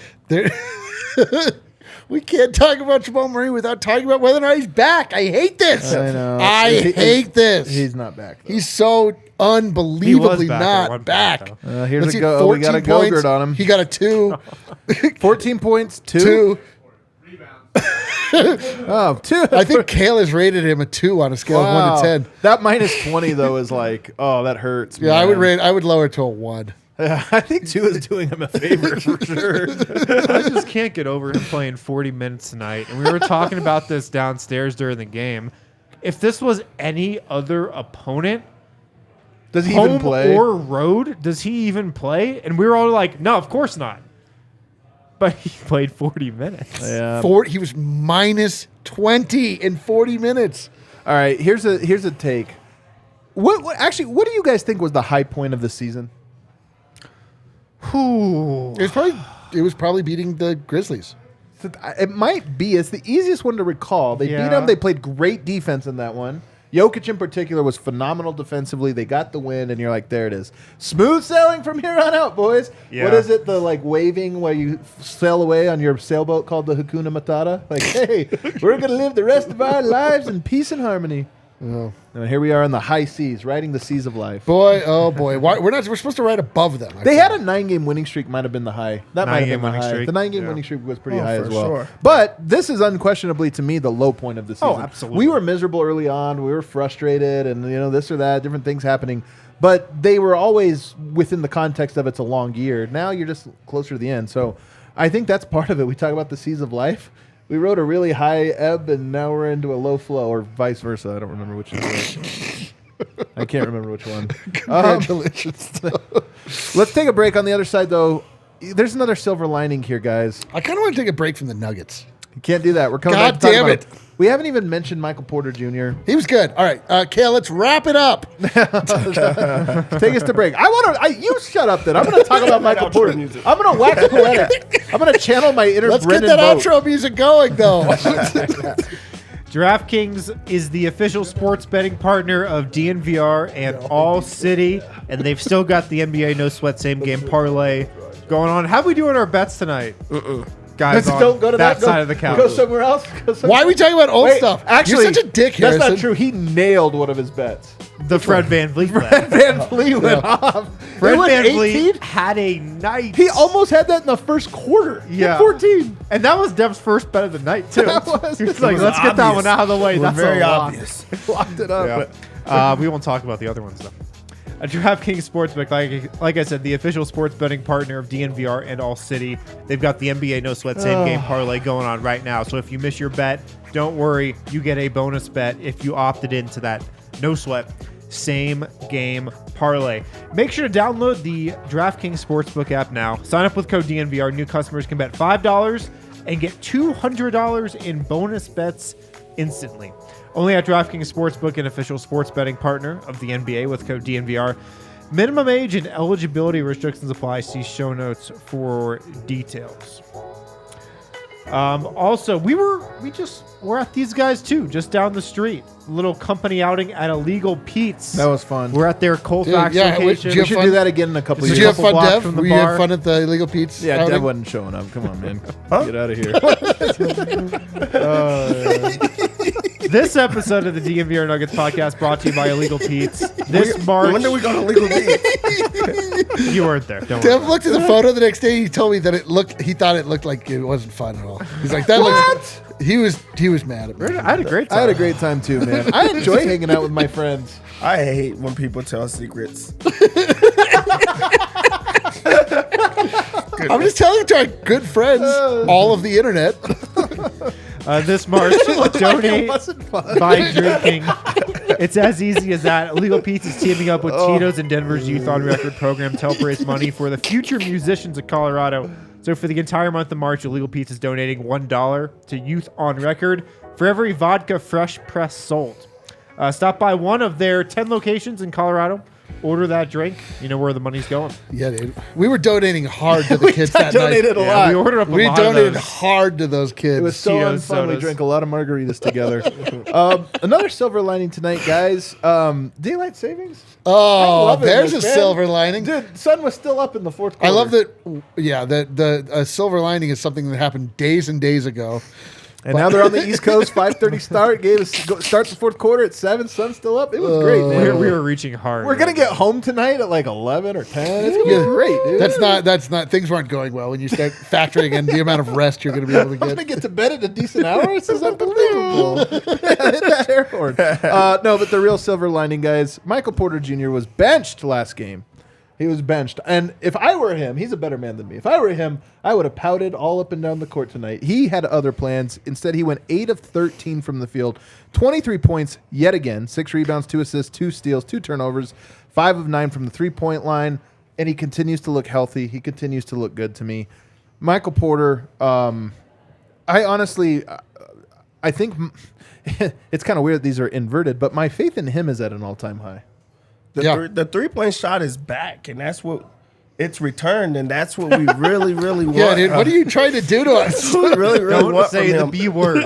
Speaker 2: We can't talk about Jamal Murray without talking about whether or not he's back. I hate this.
Speaker 1: I know.
Speaker 2: I hate this.
Speaker 1: He's not back. Though.
Speaker 2: He's so unbelievably
Speaker 3: back at
Speaker 2: not
Speaker 3: one point,
Speaker 2: back.
Speaker 3: though.
Speaker 1: Here's
Speaker 2: Let's
Speaker 1: a
Speaker 2: see,
Speaker 1: go. Oh, we got a
Speaker 2: 14 points.
Speaker 1: Gogurt on him.
Speaker 2: He got a 2.
Speaker 1: 14 points, 2.
Speaker 2: 2.
Speaker 1: Oh, 2.
Speaker 2: I think Kale has rated him a 2 on a scale of 1 to 10.
Speaker 1: That minus 20 though is like, oh, that hurts.
Speaker 2: Yeah,
Speaker 1: man.
Speaker 2: I would lower it to a 1.
Speaker 1: I think 2 is doing him a favor for sure.
Speaker 3: I just can't get over him playing 40 minutes tonight. And we were talking about this downstairs during the game. If this was any other opponent,
Speaker 1: Does he
Speaker 3: home
Speaker 1: even play?
Speaker 3: or road, does he even play? And we were all like, no, of course not. But he played 40 minutes.
Speaker 1: Yeah.
Speaker 2: He was minus 20 in 40 minutes.
Speaker 1: All right. Here's a take. What do you guys think was the high point of the season?
Speaker 2: It was probably beating the Grizzlies.
Speaker 1: It might be. It's the easiest one to recall. They beat them. They played great defense in that one. Jokic in particular was phenomenal defensively. They got the win, and you're like, there it is. Smooth sailing from here on out, boys.
Speaker 3: Yeah.
Speaker 1: What is it? The like waving where you sail away on your sailboat called the Hakuna Matata? Like, hey, we're going to live the rest of our lives in peace and harmony.
Speaker 2: Oh.
Speaker 1: And here we are in the high seas, riding the seas of life.
Speaker 2: Boy, oh boy. We're supposed to ride above them.
Speaker 1: They had a 9-game winning streak, might have been the high. That might have been the
Speaker 3: 9-game winning
Speaker 1: high.
Speaker 3: streak.
Speaker 1: The 9-game
Speaker 3: Yeah.
Speaker 1: winning streak was pretty
Speaker 4: Oh,
Speaker 1: high
Speaker 4: for
Speaker 1: as well.
Speaker 4: sure.
Speaker 1: But this is unquestionably, to me, the low point of the season.
Speaker 3: Oh, absolutely.
Speaker 1: We were miserable early on. We were frustrated and, this or that, different things happening. But they were always within the context of it's a long year. Now you're just closer to the end. So I think that's part of it. We talk about the seas of life. We rode a really high ebb, and now we're into a low flow, or vice versa. I don't remember which one it was. I can't remember which one.
Speaker 2: Congratulations.
Speaker 1: Let's take a break. On the other side, though, there's another silver lining here, guys.
Speaker 2: I kind of want to take a break from the Nuggets.
Speaker 1: You can't do that. We're coming
Speaker 2: God
Speaker 1: back to talk
Speaker 2: damn
Speaker 1: about
Speaker 2: it.
Speaker 1: We haven't even mentioned Michael Porter Jr.
Speaker 2: He was good. All right, Kale, let's wrap it up.
Speaker 1: Take us to break. You shut up then. I'm going to talk about Michael Porter. I'm going to wax poetic. I'm going to channel my inner
Speaker 2: Let's
Speaker 1: Brendan
Speaker 2: get that
Speaker 1: Vogt.
Speaker 2: outro music going, though.
Speaker 3: DraftKings is the official sports betting partner of DNVR and All City, and they've still got the NBA No Sweat Same Game Parlay going on. How are we doing our bets tonight? Guys, on
Speaker 1: Don't go to
Speaker 3: that
Speaker 1: that
Speaker 3: side of the couch.
Speaker 1: Go somewhere else.
Speaker 2: Why are we talking about old stuff?
Speaker 1: Actually,
Speaker 2: You're such a dick,
Speaker 1: That's
Speaker 2: Harrison.
Speaker 1: not true. He nailed one of his bets.
Speaker 3: The Fred Van Vliet bet.
Speaker 1: Van Vliet went off.
Speaker 3: Fred
Speaker 1: They went
Speaker 3: Van
Speaker 1: 18.
Speaker 3: Vliet had a night.
Speaker 1: He almost had that in the first quarter. He had
Speaker 3: Yeah.
Speaker 1: 14.
Speaker 3: And that was Dev's first bet of the night, too.
Speaker 1: That was.
Speaker 3: He was
Speaker 1: It
Speaker 3: like,
Speaker 1: was
Speaker 3: let's get that
Speaker 4: obvious.
Speaker 3: one out of the way.
Speaker 4: It was
Speaker 3: That's
Speaker 4: very
Speaker 3: a lock.
Speaker 4: obvious.
Speaker 1: Locked it up.
Speaker 3: Yeah. We won't talk about the other ones, though. DraftKings Sportsbook, like I said, the official sports betting partner of DNVR and All City. They've got the NBA No Sweat Same Game Parlay going on right now. So if you miss your bet, don't worry. You get a bonus bet if you opted into that No Sweat Same Game Parlay. Make sure to download the DraftKings Sportsbook app now. Sign up with code DNVR. New customers can bet $5 and get $200 in bonus bets instantly. Only at DraftKings Sportsbook, an official sports betting partner of the NBA with code DNVR. Minimum age and eligibility restrictions apply. See show notes for details. Also, we're at these guys too, just down the street. Little company outing at Illegal Pete's.
Speaker 1: That was fun.
Speaker 3: We're at their Colfax
Speaker 2: Dude, yeah,
Speaker 3: location.
Speaker 2: did you
Speaker 1: We should
Speaker 2: fun?
Speaker 1: do that again in a couple
Speaker 2: Did
Speaker 1: years.
Speaker 2: you have fun,
Speaker 3: blocks
Speaker 2: Dev?
Speaker 3: from the
Speaker 2: Were you
Speaker 3: bar.
Speaker 2: have fun at the Illegal Pete's?
Speaker 1: Yeah,
Speaker 2: outing?
Speaker 1: Dev wasn't showing up. Come on, man.
Speaker 4: Huh?
Speaker 1: Get out of here.
Speaker 3: This episode of the DNVR Nuggets podcast brought to you by Illegal Pete's. This March,
Speaker 4: When do we go to legal beat?
Speaker 3: you weren't there. Don't worry.
Speaker 2: Dev looked at the photo the next day. He told me that he thought it looked like it wasn't fun at all. He's like, that looks. He was mad at me.
Speaker 3: I had a great
Speaker 1: I
Speaker 3: time.
Speaker 1: had a great time too, man. I enjoy hanging out with my friends.
Speaker 4: I hate when people tell secrets.
Speaker 2: I'm just telling you to our good friends, all of the internet.
Speaker 3: This March, donate
Speaker 1: It wasn't fun.
Speaker 3: by drinking. It's as easy as that. Illegal Pete's is teaming up with Tito's and Denver's Youth on Record program to help raise money for the future musicians of Colorado. So for the entire month of March, Illegal Pete's is donating $1 to Youth on Record for every vodka fresh press sold. Stop by one of their 10 locations in Colorado order that drink, you know where the money's going.
Speaker 2: Yeah, dude. We were donating hard to the kids that
Speaker 1: donated
Speaker 2: night.
Speaker 1: a lot.
Speaker 3: We ordered up a
Speaker 2: We
Speaker 3: lot
Speaker 2: donated
Speaker 3: of those.
Speaker 2: hard to those kids.
Speaker 1: It was so
Speaker 3: Cheetos,
Speaker 1: unfun. We
Speaker 3: sodas.
Speaker 1: drank a lot of margaritas together. Another silver lining tonight, guys. Daylight savings. I'm
Speaker 2: oh,
Speaker 1: loving
Speaker 2: there's
Speaker 1: this,
Speaker 2: a
Speaker 1: man.
Speaker 2: silver lining.
Speaker 1: Dude, sun was still up in the fourth quarter.
Speaker 2: I love that. Yeah, that the silver lining is something that happened days and days ago.
Speaker 1: And now they're on the East Coast. 5:30 start. Start the fourth quarter at 7. Sun's still up. It was great, man.
Speaker 3: We were reaching hard.
Speaker 1: We're gonna get home tonight at like 11 or 10. It's gonna be great, dude.
Speaker 2: That's not. Things weren't going well when you start factoring in the amount of rest you're going to be able to
Speaker 1: I'm
Speaker 2: get.
Speaker 1: gonna get to bed at a decent hour. This is unbelievable. Hit that air horn. No, but the real silver lining, guys. Michael Porter Jr. was benched last game. He was benched. And if I were him, he's a better man than me. If I were him, I would have pouted all up and down the court tonight. He had other plans. Instead, he went 8 of 13 from the field, 23 points yet again, 6 rebounds, 2 assists, 2 steals, 2 turnovers, 5 of 9 from the three-point line, and he continues to look healthy. He continues to look good to me. Michael Porter, I honestly, I think it's kind of weird that these are inverted, but my faith in him is at an all-time high.
Speaker 4: The three-point shot is back, and that's what it's returned, and that's what we really, really want.
Speaker 2: Yeah, dude. What are you trying to do to us?
Speaker 4: We really, really
Speaker 3: Don't
Speaker 4: want
Speaker 3: say
Speaker 4: from
Speaker 3: the
Speaker 4: him.
Speaker 3: B word.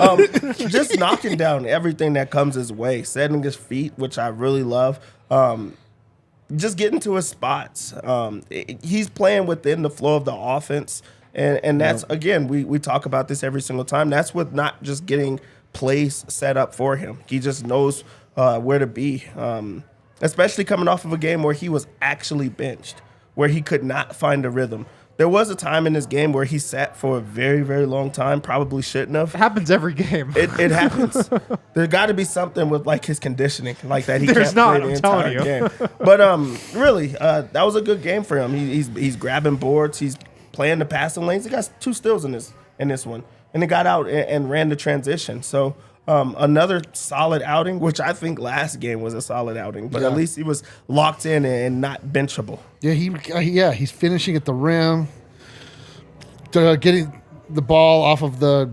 Speaker 4: Just knocking down everything that comes his way, setting his feet, which I really love. Just getting to his spots. He's playing within the flow of the offense, and that's again we talk about this every single time. That's with not just getting plays set up for him. He just knows where to be. Especially coming off of a game where he was actually benched, where he could not find a rhythm. There was a time in this game where he sat for a very, very long time, probably shouldn't have.
Speaker 3: It happens every game.
Speaker 4: It happens. There's got to be something with like his conditioning, like that. He
Speaker 3: There's
Speaker 4: can't
Speaker 3: not,
Speaker 4: play the
Speaker 3: I'm telling
Speaker 4: entire
Speaker 3: you.
Speaker 4: game. But really, that was a good game for him. He's grabbing boards. He's playing the passing lanes. He got 2 steals in this one, and he got out and ran the transition. So. Another solid outing, which I think last game was a solid outing, but at least he was locked in and not benchable.
Speaker 2: Yeah, he's finishing at the rim, getting the ball off of the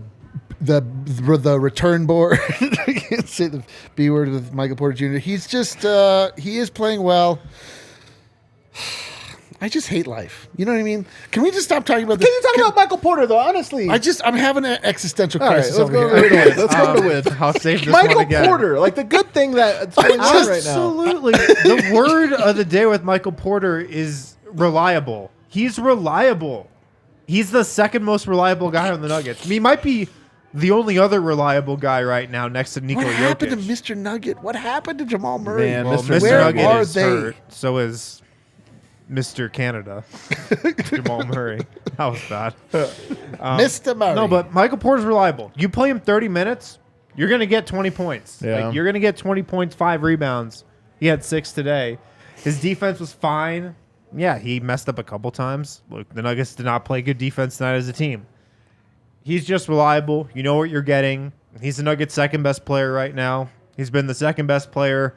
Speaker 2: return board. I can't say the B word with Michael Porter Jr. He's just he is playing well. I just hate life. You know what I mean? Can we just stop talking about this?
Speaker 1: Can you talk about Michael Porter, though? Honestly.
Speaker 2: I'm having an existential
Speaker 1: All right,
Speaker 2: crisis
Speaker 1: let's
Speaker 2: over
Speaker 1: go
Speaker 2: here.
Speaker 1: over to win. Let's go to win.
Speaker 3: I'll save this one
Speaker 1: Michael
Speaker 3: again.
Speaker 1: Porter, like the good thing that's going on right now.
Speaker 3: Absolutely. The word of the day with Michael Porter is reliable. He's reliable. He's the second most reliable guy on the Nuggets. I mean, he might be the only other reliable guy right now next to Nikola
Speaker 2: What
Speaker 3: Jokic.
Speaker 2: happened to Mr. Nugget? What happened to Jamal Murray?
Speaker 1: Man,
Speaker 3: Well,
Speaker 1: Mr.
Speaker 3: Mr.
Speaker 2: Where
Speaker 3: Nugget
Speaker 2: are
Speaker 3: is
Speaker 2: they?
Speaker 3: hurt. So is Mr. Canada, Jamal Murray. That was bad.
Speaker 2: Mr. Murray.
Speaker 3: No, but Michael Porter's reliable. You play him 30 minutes, you're going to get 20 points.
Speaker 1: Yeah.
Speaker 3: Like, you're going to get 20 points, 5 rebounds. He had 6 today. His defense was fine. Yeah, he messed up a couple times. Look, the Nuggets did not play good defense tonight as a team. He's just reliable. You know what you're getting. He's the Nuggets' second best player right now. He's been the second best player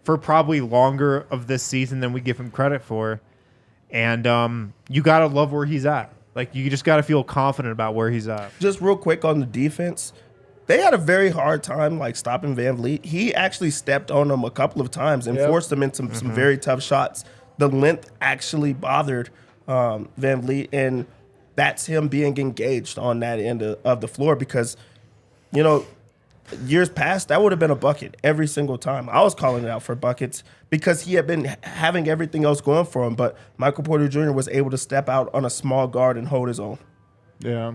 Speaker 3: for probably longer of this season than we give him credit for. And you got to love where he's at. Like, you just got to feel confident about where he's at.
Speaker 4: Just real quick on the defense, they had a very hard time like stopping Van Vliet. He actually stepped on them a couple of times and forced them into some very tough shots. The length actually bothered Van Vliet, and that's him being engaged on that end of the floor because, you know, years past, that would have been a bucket every single time. I was calling it out for buckets because he had been having everything else going for him, but Michael Porter Jr. was able to step out on a small guard and hold his own.
Speaker 1: Yeah.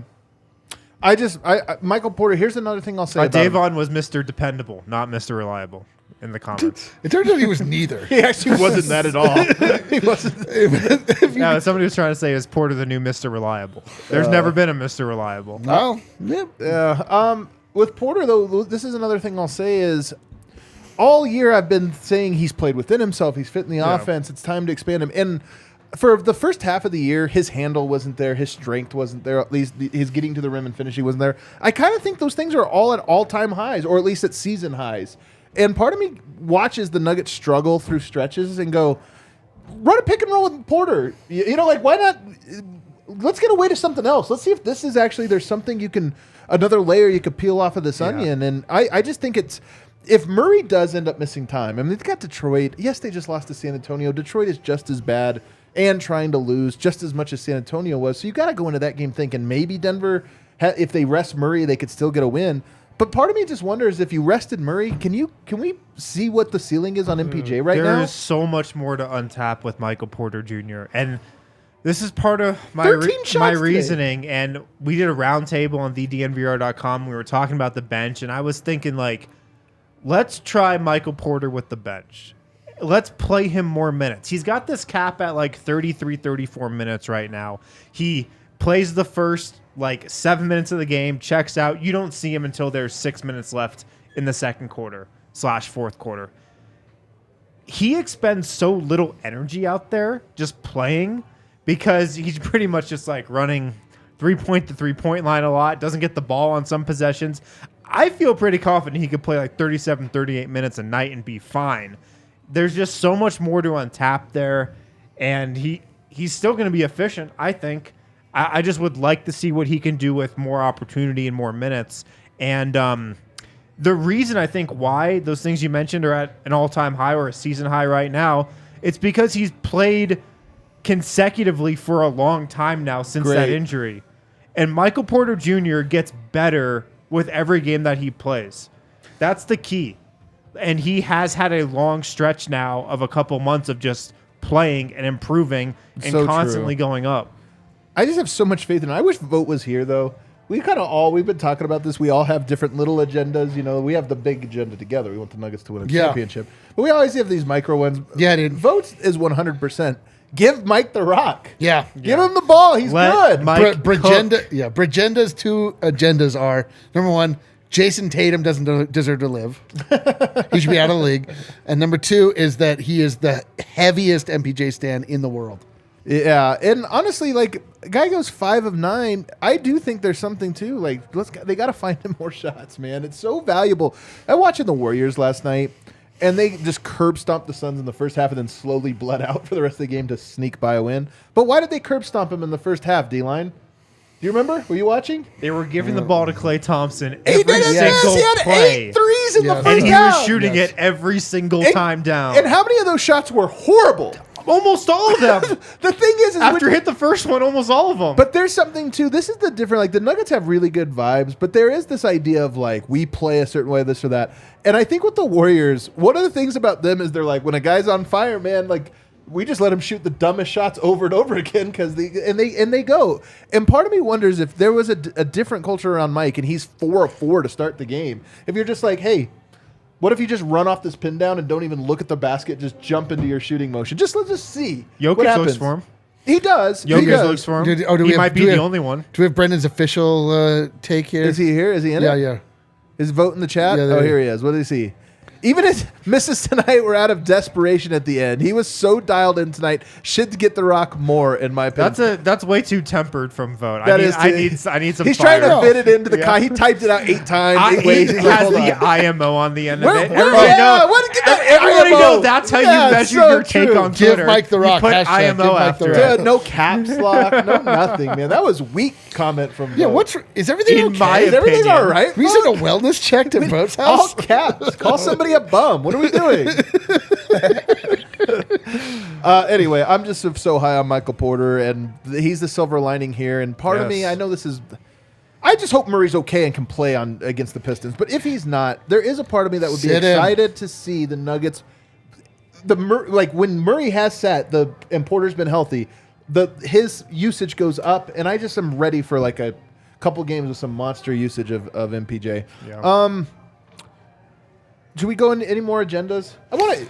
Speaker 1: Michael Porter, here's another thing I'll say about him.
Speaker 3: Davon was Mr. Dependable, not Mr. Reliable in the comments.
Speaker 2: It turns out he was neither.
Speaker 1: He actually wasn't that at all. He wasn't.
Speaker 3: Yeah, somebody was trying to say, is Porter the new Mr. Reliable? There's never been a Mr. Reliable.
Speaker 2: No. Yep.
Speaker 1: Yeah. With Porter, though, this is another thing I'll say is all year I've been saying he's played within himself. He's fit in the offense. It's time to expand him. And for the first half of the year, his handle wasn't there. His strength wasn't there. At least his getting to the rim and finishing wasn't there. I kind of think those things are all at all-time highs, or at least at season highs. And part of me watches the Nuggets struggle through stretches and go, run a pick and roll with Porter. You know, like, why not? Let's get away to something else. Let's see if this is actually, there's something you can, another layer you could peel off of this onion. And I just think if Murray does end up missing time, I mean, they've got Detroit. Yes, they just lost to San Antonio. Detroit is just as bad and trying to lose just as much as San Antonio was. So you got to go into that game thinking maybe Denver, if they rest Murray, they could still get a win. But part of me just wonders if you rested Murray, can we see what the ceiling is on MPJ right now?
Speaker 3: There's so much more to untap with Michael Porter Jr. And this is part of my
Speaker 1: 13 shots
Speaker 3: my
Speaker 1: today.
Speaker 3: reasoning. And we did a roundtable on thednvr.com. We were talking about the bench, and I was thinking, like, let's try Michael Porter with the bench. Let's play him more minutes. He's got this cap at like 33, 34 minutes right now. He plays the first 7 minutes of the game, checks out. You don't see him until there's 6 minutes left in the second quarter / fourth quarter. He expends so little energy out there just playing because he's pretty much just like running 3-point to 3-point line a lot, doesn't get the ball on some possessions. I feel pretty confident he could play like 37, 38 minutes a night and be fine. There's just so much more to untap there, and he's still going to be efficient, I think. I just would like to see what he can do with more opportunity and more minutes. And the reason I think why those things you mentioned are at an all-time high or a season high right now, it's because he's played consecutively for a long time now since that injury. And Michael Porter Jr. gets better with every game that he plays. That's the key. And he has had a long stretch now of a couple months of just playing and improving and
Speaker 1: So
Speaker 3: constantly
Speaker 1: true.
Speaker 3: going up.
Speaker 1: I just have so much faith in it. I wish Vogt was here, though. We've been talking about this. We all have different little agendas. You know, we have the big agenda together. We want the Nuggets to win a championship. But we always have these micro ones.
Speaker 2: Yeah, dude.
Speaker 1: Vogt is 100%. Give Mike the rock.
Speaker 2: Yeah.
Speaker 1: Give him the ball. He's
Speaker 3: Let
Speaker 1: good.
Speaker 3: Mike
Speaker 2: Bragenda's two agendas are, number one, Jason Tatum doesn't deserve to live. He should be out of the league. And number two is that he is the heaviest MPJ stan in the world.
Speaker 1: Yeah, and honestly, like, guy goes 5 of 9. I do think there's something too. Like, they got to find him more shots, man. It's so valuable. I watching the Warriors last night, and they just curb stomped the Suns in the first half, and then slowly bled out for the rest of the game to sneak by a win. But why did they curb stomp him in the first half? D-line, do you remember? Were you watching?
Speaker 3: They were giving the ball to Klay Thompson
Speaker 1: He
Speaker 3: every
Speaker 1: did his best.
Speaker 3: single
Speaker 1: He had
Speaker 3: play.
Speaker 1: 8 threes in the
Speaker 2: Yes.
Speaker 1: first
Speaker 3: And he
Speaker 1: half.
Speaker 3: was shooting it every single time down.
Speaker 1: And how many of those shots were horrible?
Speaker 3: Almost all of them.
Speaker 1: The thing is
Speaker 3: After
Speaker 1: when-
Speaker 3: hit the first one, almost all of them.
Speaker 1: But there's something too. This is the different. Like the Nuggets have really good vibes, but there is this idea of like we play a certain way, this or that. And I think with the Warriors, one of the things about them is they're like when a guy's on fire, man, like we just let him shoot the dumbest shots over and over again because they go. And part of me wonders if there was a different culture around Mike, and he's 4 of 4 to start the game. If you're just like, hey. What if you just run off this pin down and don't even look at the basket, just jump into your shooting motion? Let's just see what
Speaker 3: Jokic
Speaker 1: happens.
Speaker 3: looks for him.
Speaker 1: He does. He
Speaker 3: Jokic
Speaker 1: does.
Speaker 3: looks for him.
Speaker 2: Do we
Speaker 3: He
Speaker 2: have-
Speaker 3: might
Speaker 2: do
Speaker 3: be
Speaker 2: we
Speaker 3: the
Speaker 2: have-
Speaker 3: only one.
Speaker 2: Do we have Brendan's official take here?
Speaker 1: Is he here? Is he in
Speaker 2: Yeah,
Speaker 1: it?
Speaker 2: yeah.
Speaker 1: Is Vogt in the chat?
Speaker 2: Yeah, there
Speaker 1: Oh,
Speaker 2: he
Speaker 1: here he is. What did he see? Even his misses tonight were out of desperation at the end. He was so dialed in tonight. Should get the rock more, in my opinion.
Speaker 3: That's way too tempered from Vogt.
Speaker 1: That
Speaker 3: I
Speaker 1: is
Speaker 3: need some
Speaker 1: He's
Speaker 3: fire.
Speaker 1: trying to fit it into the
Speaker 3: Yeah.
Speaker 1: He typed it out 8 times, 8
Speaker 3: He
Speaker 1: ways. He's like,
Speaker 3: has
Speaker 1: hold
Speaker 3: the
Speaker 1: on.
Speaker 3: IMO on the end of
Speaker 1: Where-
Speaker 3: it.
Speaker 1: where-
Speaker 3: Everybody
Speaker 1: yeah,
Speaker 3: knows.
Speaker 1: what- get that
Speaker 3: Everybody
Speaker 1: IMO.
Speaker 3: knows that's how
Speaker 1: Yeah,
Speaker 3: you measure
Speaker 1: it's so
Speaker 3: your take
Speaker 1: true.
Speaker 3: on
Speaker 2: Give
Speaker 3: Twitter.
Speaker 2: Mike the Rock.
Speaker 3: You put
Speaker 2: Hashtag
Speaker 3: IMO
Speaker 2: give Mike the
Speaker 3: after
Speaker 2: Rock.
Speaker 3: it.
Speaker 1: Dude, no caps lock, no nothing, man. That was weak comment from
Speaker 2: Yeah,
Speaker 1: Vogt.
Speaker 2: is everything
Speaker 3: In
Speaker 2: okay?
Speaker 3: my
Speaker 1: Is everything
Speaker 3: opinion.
Speaker 1: all right?
Speaker 2: We sent a wellness check to Vogt's
Speaker 1: All
Speaker 2: house.
Speaker 1: caps. Call somebody a bum. What are we doing? Anyway, I'm just so high on Michael Porter, and he's the silver lining here. And part of me,
Speaker 3: Yes.
Speaker 1: I know this is. I just hope Murray's okay and can play on against the Pistons. But if he's not, there is a part of me that would be
Speaker 2: Sit him.
Speaker 1: excited to see the Nuggets. Like when Murray has sat, and Porter's been healthy, his usage goes up, and I just am ready for like a couple games with some monster usage of MPJ.
Speaker 3: Yeah.
Speaker 1: Should we go into any more agendas? I want to.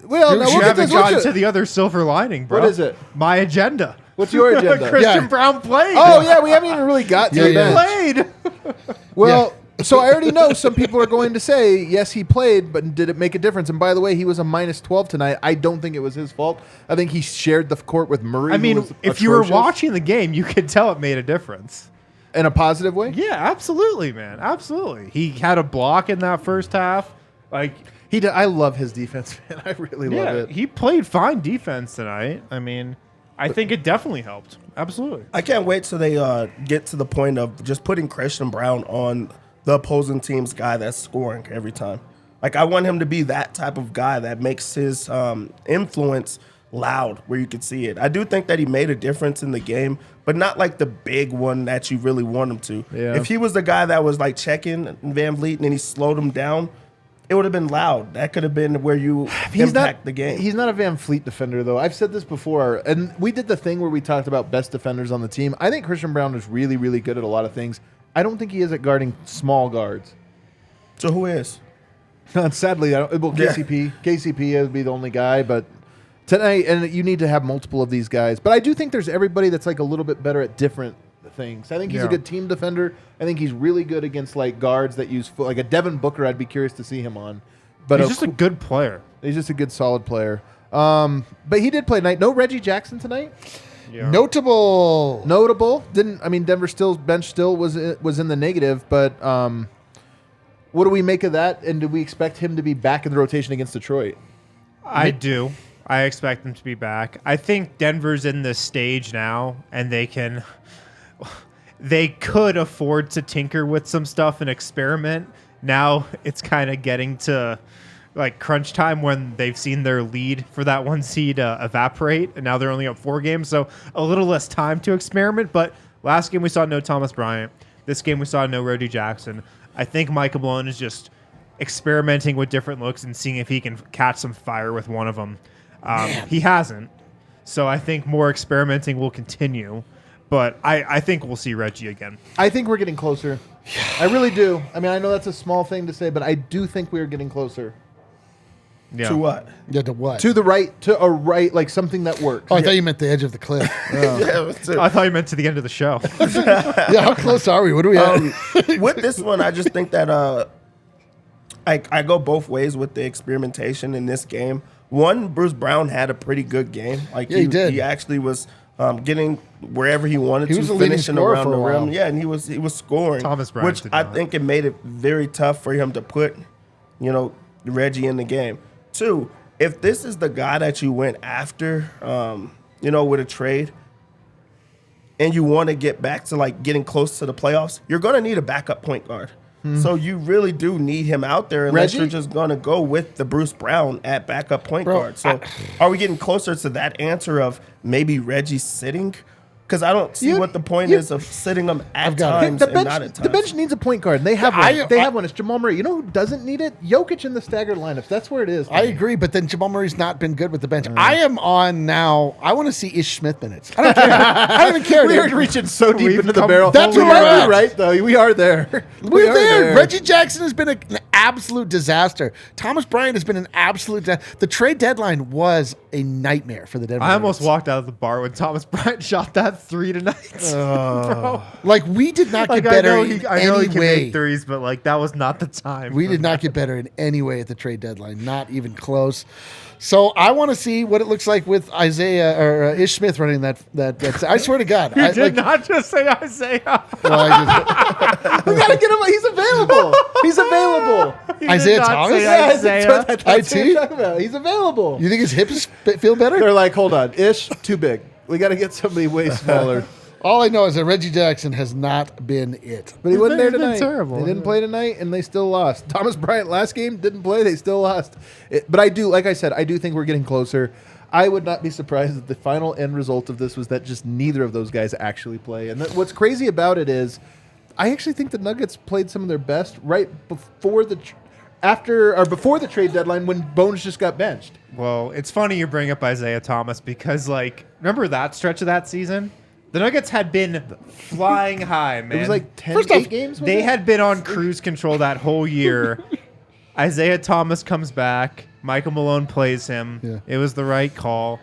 Speaker 1: Well, no,
Speaker 3: You
Speaker 1: we'll get
Speaker 3: haven't
Speaker 1: this.
Speaker 3: gotten to the other silver lining, bro.
Speaker 1: What is it?
Speaker 3: My agenda.
Speaker 1: What's your agenda?
Speaker 3: Christian
Speaker 2: Yeah.
Speaker 3: Brown played.
Speaker 1: Oh yeah, we haven't even really got to
Speaker 2: Yeah,
Speaker 1: the
Speaker 2: yeah.
Speaker 1: bench.
Speaker 3: Played.
Speaker 1: Well, so I already know some people are going to say yes, he played, but did it make a difference? And by the way, he was a -12 tonight. I don't think it was his fault. I think he shared the court with Murray.
Speaker 3: I
Speaker 1: who
Speaker 3: mean,
Speaker 1: was
Speaker 3: if you were
Speaker 1: atrocious,
Speaker 3: watching the game, you could tell it made a difference.
Speaker 1: in a positive way,
Speaker 3: Yeah, absolutely, man. Absolutely. He had a block in that first half. Like,
Speaker 1: he did. I love his defense, man. I really love
Speaker 3: yeah,
Speaker 1: it.
Speaker 3: he played fine defense tonight. I mean, I think it definitely helped. Absolutely.
Speaker 4: I can't wait till they get to the point of just putting Christian Braun on the opposing team's guy that's scoring every time. Like, I want him to be that type of guy that makes his influence loud where you can see it. I do think that he made a difference in the game, but not like the big one that you really want him to.
Speaker 1: Yeah.
Speaker 4: If he was the guy that was like checking Van Vliet and then he slowed him down, it would have been loud. That could have been where you impact the game.
Speaker 1: He's not a Van Fleet defender, though. I've said this before, and we did the thing where we talked about best defenders on the team. I think Christian Braun is really, really good at a lot of things. I don't think he is at guarding small guards.
Speaker 4: So who is?
Speaker 1: Sadly, KCP. KCP would be the only guy, but tonight, and you need to have multiple of these guys. But I do think there's everybody that's like a little bit better at different things. I think he's a good team defender. I think he's really good against like guards that use like a Devin Booker. I'd be curious to see him on. But
Speaker 3: he's just a good player.
Speaker 1: He's just a good, solid player. But he did play tonight. No Reggie Jackson tonight.
Speaker 3: Yeah.
Speaker 2: Notable.
Speaker 1: Denver bench still was in the negative. But what do we make of that? And do we expect him to be back in the rotation against Detroit?
Speaker 3: I do. I expect him to be back. I think Denver's in this stage now, and they could afford to tinker with some stuff and experiment. Now it's kind of getting to like crunch time when they've seen their lead for that 1 seed evaporate, and now they're only up 4 games, so a little less time to experiment. But last game we saw no Thomas Bryant. This game we saw no Reggie Jackson. I think Michael Malone is just experimenting with different looks and seeing if he can catch some fire with one of them. He hasn't, so I think more experimenting will continue. But I think we'll see Reggie again.
Speaker 1: I think we're getting closer. I really do. I mean, I know that's a small thing to say, but I do think we are getting closer.
Speaker 3: Yeah.
Speaker 4: To what?
Speaker 2: Yeah, to what?
Speaker 1: To a right, like something that works.
Speaker 2: Oh, I thought you meant the edge of the cliff.
Speaker 3: I thought you meant to the end of the show.
Speaker 2: Yeah, how close are we? What do we have?
Speaker 4: With this one, I just think that I go both ways with the experimentation in this game. One, Bruce Brown had a pretty good game. Like
Speaker 2: he did.
Speaker 4: He actually was getting wherever he wanted
Speaker 2: He
Speaker 4: to,
Speaker 2: was the leading
Speaker 4: finishing
Speaker 2: scorer
Speaker 4: around
Speaker 2: for a
Speaker 4: the
Speaker 2: while.
Speaker 4: rim. Yeah, and he was scoring.
Speaker 3: Thomas Bryant
Speaker 4: which
Speaker 3: did
Speaker 4: I
Speaker 3: not.
Speaker 4: think it made it very tough for him to put, Reggie in the game. 2, if this is the guy that you went after, with a trade, and you want to get back to like getting close to the playoffs, you're going to need a backup point guard. So you really do need him out there unless
Speaker 1: Reggie?
Speaker 4: you're just going to go with the Bruce Brown at backup point guard. So are we getting closer to that answer of maybe Reggie sitting? Because I don't see what the point is of sitting him at times and not at times.
Speaker 1: The bench needs a point guard. And they have one. They have one. It's Jamal Murray. You know who doesn't need it? Jokic in the staggered lineups. That's where it is.
Speaker 2: I agree, but then Jamal Murray's not been good with the bench. I am on now. I want to see Ish Smith minutes. I don't care. I don't even care.
Speaker 1: We
Speaker 2: dude.
Speaker 1: are reaching so deep
Speaker 3: We've
Speaker 1: into the
Speaker 3: come
Speaker 1: barrel.
Speaker 2: That's
Speaker 1: we
Speaker 2: where we're
Speaker 1: might
Speaker 2: at.
Speaker 1: be right, though. We are there.
Speaker 2: We're there. Reggie Jackson has been an absolute disaster. Thomas Bryant has been an absolute The trade deadline was a nightmare for the Denver
Speaker 3: I almost
Speaker 2: Nuggets.
Speaker 3: walked out of the bar when Thomas Bryant shot that 3 tonight. Bro.
Speaker 2: Like, we did not get
Speaker 3: Like,
Speaker 2: better
Speaker 3: I
Speaker 2: in
Speaker 3: know he
Speaker 2: any
Speaker 3: can
Speaker 2: way.
Speaker 3: make threes, but like that was not the time.
Speaker 2: We did not get better in any way at the trade deadline, not even close. So I want to see what it looks like with Isaiah or Ish Smith running that. I swear to God,
Speaker 3: You did not just say Isaiah.
Speaker 2: Well, I
Speaker 1: We got to get him. He's available. He's available.
Speaker 3: You
Speaker 2: Isaiah
Speaker 3: did not
Speaker 2: Thomas?
Speaker 3: say
Speaker 1: Yeah,
Speaker 3: Isaiah.
Speaker 1: that's what
Speaker 2: IT?
Speaker 1: I'm talking about. He's available.
Speaker 2: you think his hips feel better?
Speaker 1: They're like, hold on. Ish, too big. We got to get somebody way smaller.
Speaker 2: All I know is that Reggie Jackson has not been it.
Speaker 1: But he wasn't there
Speaker 3: He's been
Speaker 1: tonight.
Speaker 3: terrible.
Speaker 1: They didn't play tonight, and they still lost. Thomas Bryant last game didn't play. They still lost. But I do, like I said, I do think we're getting closer. I would not be surprised if the final end result of this was that just neither of those guys actually play. And what's crazy about it is I actually think the Nuggets played some of their best right before before the trade deadline when Bones just got benched.
Speaker 3: Well, it's funny you bring up Isaiah Thomas because, like, remember that stretch of that season? The Nuggets had been flying high, man.
Speaker 1: It was like 10
Speaker 2: First off,
Speaker 1: games. Was
Speaker 3: They
Speaker 1: it?
Speaker 3: had been on cruise control that whole year. Isaiah Thomas comes back. Michael Malone plays him.
Speaker 2: Yeah.
Speaker 3: It was the right call.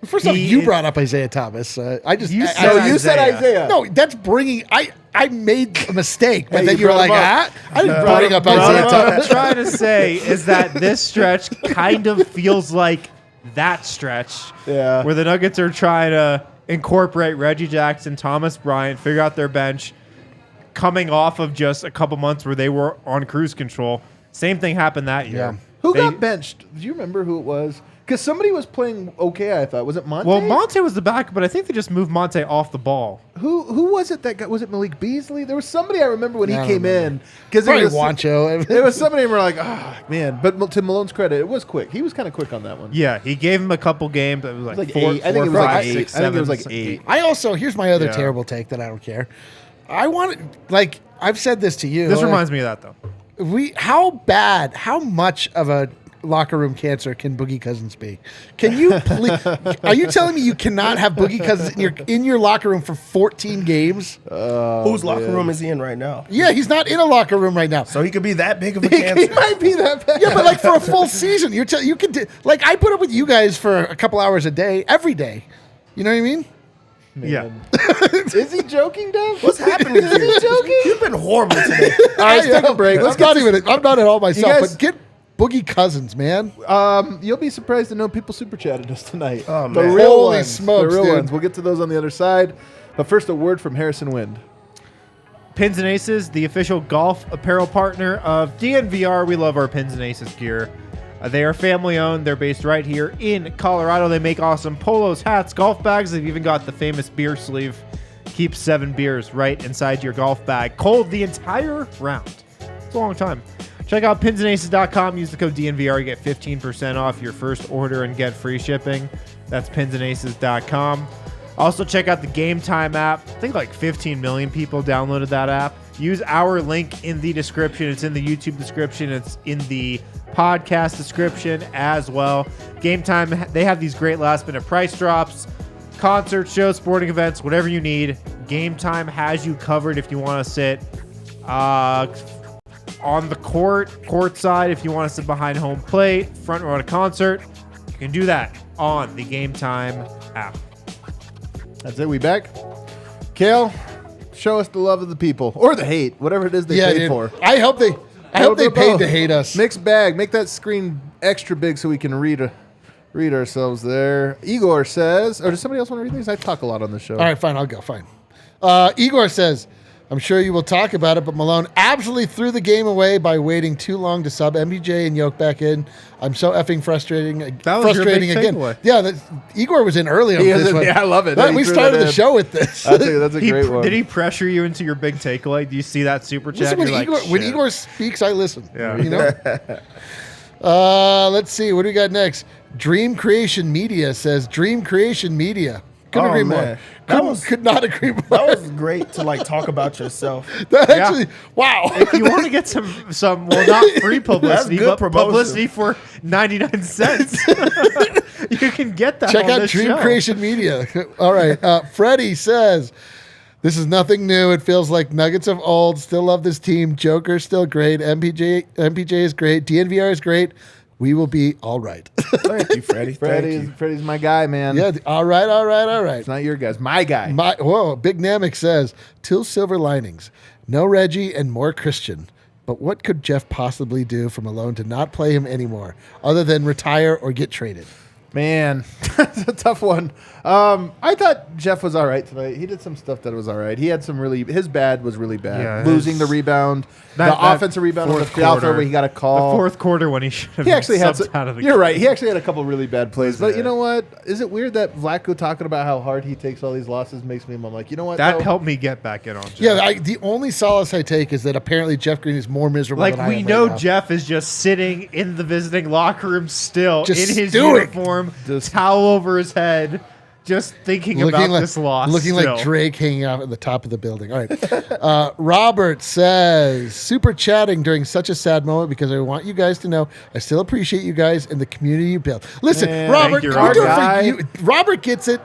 Speaker 2: First off, you brought up Isaiah Thomas. I just
Speaker 3: You
Speaker 2: I-
Speaker 3: said
Speaker 2: I-
Speaker 1: you said Isaiah.
Speaker 2: No, that's bringing. I made a mistake, but
Speaker 1: Hey,
Speaker 2: then
Speaker 1: you
Speaker 2: you were
Speaker 1: brought
Speaker 2: like,
Speaker 1: him up.
Speaker 2: I didn't bring up
Speaker 3: What
Speaker 2: Isaiah
Speaker 3: I'm
Speaker 2: Thomas.
Speaker 3: trying to say is that this stretch kind of feels like that stretch
Speaker 1: Yeah.
Speaker 3: where the Nuggets are trying to incorporate Reggie Jackson, Thomas Bryant, figure out their bench, coming off of just a couple months where they were on cruise control. Same thing happened that year.
Speaker 2: Yeah.
Speaker 1: Who
Speaker 3: They-
Speaker 1: got benched? Do you remember who it was? Because somebody was playing okay, I thought. Was it Monte?
Speaker 3: Well, Monte was the back, but I think they just moved Monte off the ball.
Speaker 1: Who was it that got? Was it Malik Beasley? There was somebody I remember when he came in. Because
Speaker 2: Probably Wancho.
Speaker 1: It was somebody and we're like, man. But to Malone's credit, it was quick. He was kind of quick on that one.
Speaker 3: Yeah, he gave him a couple games. It was like,
Speaker 1: It was like 8. I think it was
Speaker 3: four,
Speaker 1: like
Speaker 3: five,
Speaker 1: 8.
Speaker 3: six,
Speaker 1: I think it was
Speaker 3: seven,
Speaker 1: like 8.
Speaker 2: I also, here's my other
Speaker 3: Yeah.
Speaker 2: terrible take that I don't care. I want, like, I've said this to you.
Speaker 3: This reminds me of that, though.
Speaker 2: How much of a locker room cancer can Boogie Cousins be? Can you please? Are you telling me you cannot have Boogie Cousins in your locker room for 14 games?
Speaker 4: Whose locker room is he in right now?
Speaker 2: Yeah, he's not in a locker room right now.
Speaker 4: So he could be that big of a
Speaker 1: He
Speaker 4: cancer.
Speaker 1: might be that bad.
Speaker 2: Yeah, but like for a full season, you can like I put up with you guys for a couple hours a day, every day. You know what I mean?
Speaker 3: Yeah.
Speaker 1: Is he joking, Dev?
Speaker 4: What's happening
Speaker 1: Is
Speaker 4: here?
Speaker 1: he joking?
Speaker 4: You've been horrible today.
Speaker 1: All right, let's take a break.
Speaker 2: I'm not at all myself,
Speaker 1: guys-
Speaker 2: but get Boogie Cousins, man.
Speaker 1: You'll be surprised to know people super chatted us tonight.
Speaker 4: Oh,
Speaker 1: the
Speaker 4: man.
Speaker 1: real
Speaker 2: Holy
Speaker 1: ones.
Speaker 2: smokes,
Speaker 1: the real
Speaker 2: dude.
Speaker 1: ones. We'll get to those on the other side. But first, a word from Harrison Wind.
Speaker 3: Pins and Aces, the official golf apparel partner of DNVR. We love our Pins and Aces gear. They are family owned. They're based right here in Colorado. They make awesome polos, hats, golf bags. They've even got the famous beer sleeve. Keep 7 beers right inside your golf bag. Cold the entire round. It's a long time. Check out pinsandaces.com. Use the code DNVR. You get 15% off your first order and get free shipping. That's pinsandaces.com. Also, check out the Game Time app. I think like 15 million people downloaded that app. Use our link in the description. It's in the YouTube description. It's in the podcast description as well. Game Time, they have these great last-minute price drops. Concerts, shows, sporting events, whatever you need. Game Time has you covered if you want to sit on the court side, if you want to sit behind home plate, front row at a concert. You can do that on the Game Time app.
Speaker 1: That's it. We back. Kale, show us the love of the people. Or the hate. Whatever it is they paid
Speaker 2: dude.
Speaker 1: for.
Speaker 2: I hope they paid to hate us.
Speaker 1: Mixed bag. Make that screen extra big so we can read ourselves there. Igor says, or does somebody else want to read these? I talk a lot on the show.
Speaker 2: All right, fine. I'll go. Fine. Igor says, I'm sure you will talk about it, but Malone absolutely threw the game away by waiting too long to sub MBJ and Yoke back in. I'm so effing frustrating.
Speaker 3: That was your big
Speaker 2: again.
Speaker 3: takeaway.
Speaker 2: Yeah, Igor was in early on this one.
Speaker 1: Yeah, I love it.
Speaker 2: We started the show with this.
Speaker 1: That's a great one.
Speaker 3: Did he pressure you into your big takeaway? Do you see that super chat?
Speaker 2: Listen,
Speaker 3: You're like,
Speaker 2: when
Speaker 3: "Shit."
Speaker 2: Igor speaks, I listen.
Speaker 3: Yeah.
Speaker 2: You know? Let's see. What do we got next? Dream Creation Media says, Dream Creation Media. Couldn't agree more. Could not agree more.
Speaker 4: That was great to like talk about yourself.
Speaker 2: That actually, wow.
Speaker 3: If you want to get some well, not free publicity,
Speaker 4: good
Speaker 3: but
Speaker 4: promotion.
Speaker 3: publicity for 99 cents, you can get that
Speaker 2: Check
Speaker 3: on
Speaker 2: out
Speaker 3: this
Speaker 2: Dream
Speaker 3: show.
Speaker 2: Creation Media. All right. Freddie says, this is nothing new. It feels like Nuggets of old. Still love this team. Joker's still great. MPJ is great. DNVR is great. We will be all right.
Speaker 4: Thank you, Freddie. Thank you.
Speaker 1: Freddie's my guy, man.
Speaker 2: Yeah. All right.
Speaker 1: It's not your guys. My guy.
Speaker 2: Big Namek says, till silver linings. No Reggie and more Christian. But what could Jeff possibly do for Malone to not play him anymore other than retire or get traded?
Speaker 1: Man, that's a tough one. I thought Jeff was all right tonight. He did some stuff that was all right. He had some his bad was really bad.
Speaker 3: Yeah,
Speaker 1: Losing the rebound, the offensive rebound on the foul throw where he got a call.
Speaker 3: The fourth quarter when he should have
Speaker 1: He actually had
Speaker 3: subbed out of the
Speaker 1: You're right. He actually had a couple really bad plays. But
Speaker 3: Yeah.
Speaker 1: you know what? Is it weird that Vlatko talking about how hard he takes all these losses makes me? I'm like, you know what?
Speaker 3: That
Speaker 1: though?
Speaker 3: helped me get back in on Jeff.
Speaker 2: Yeah, the only solace I take is that apparently Jeff Green is more miserable
Speaker 3: Like
Speaker 2: than I
Speaker 3: we
Speaker 2: am
Speaker 3: know
Speaker 2: right now.
Speaker 3: Jeff is just sitting in the visiting locker room still
Speaker 2: Just
Speaker 3: in his
Speaker 2: stewing.
Speaker 3: uniform,
Speaker 1: Just-
Speaker 3: towel over his head, just thinking about this loss.
Speaker 2: Looking
Speaker 3: still.
Speaker 2: like Drake hanging out at the top of the building. All right. Robert says, super chatting during such a sad moment because I want you guys to know I still appreciate you guys and the community you built. Listen,
Speaker 1: Man,
Speaker 2: Robert,
Speaker 3: thank you,
Speaker 2: we're
Speaker 3: Robert.
Speaker 2: doing it
Speaker 1: Guy.
Speaker 2: for you. Robert gets it.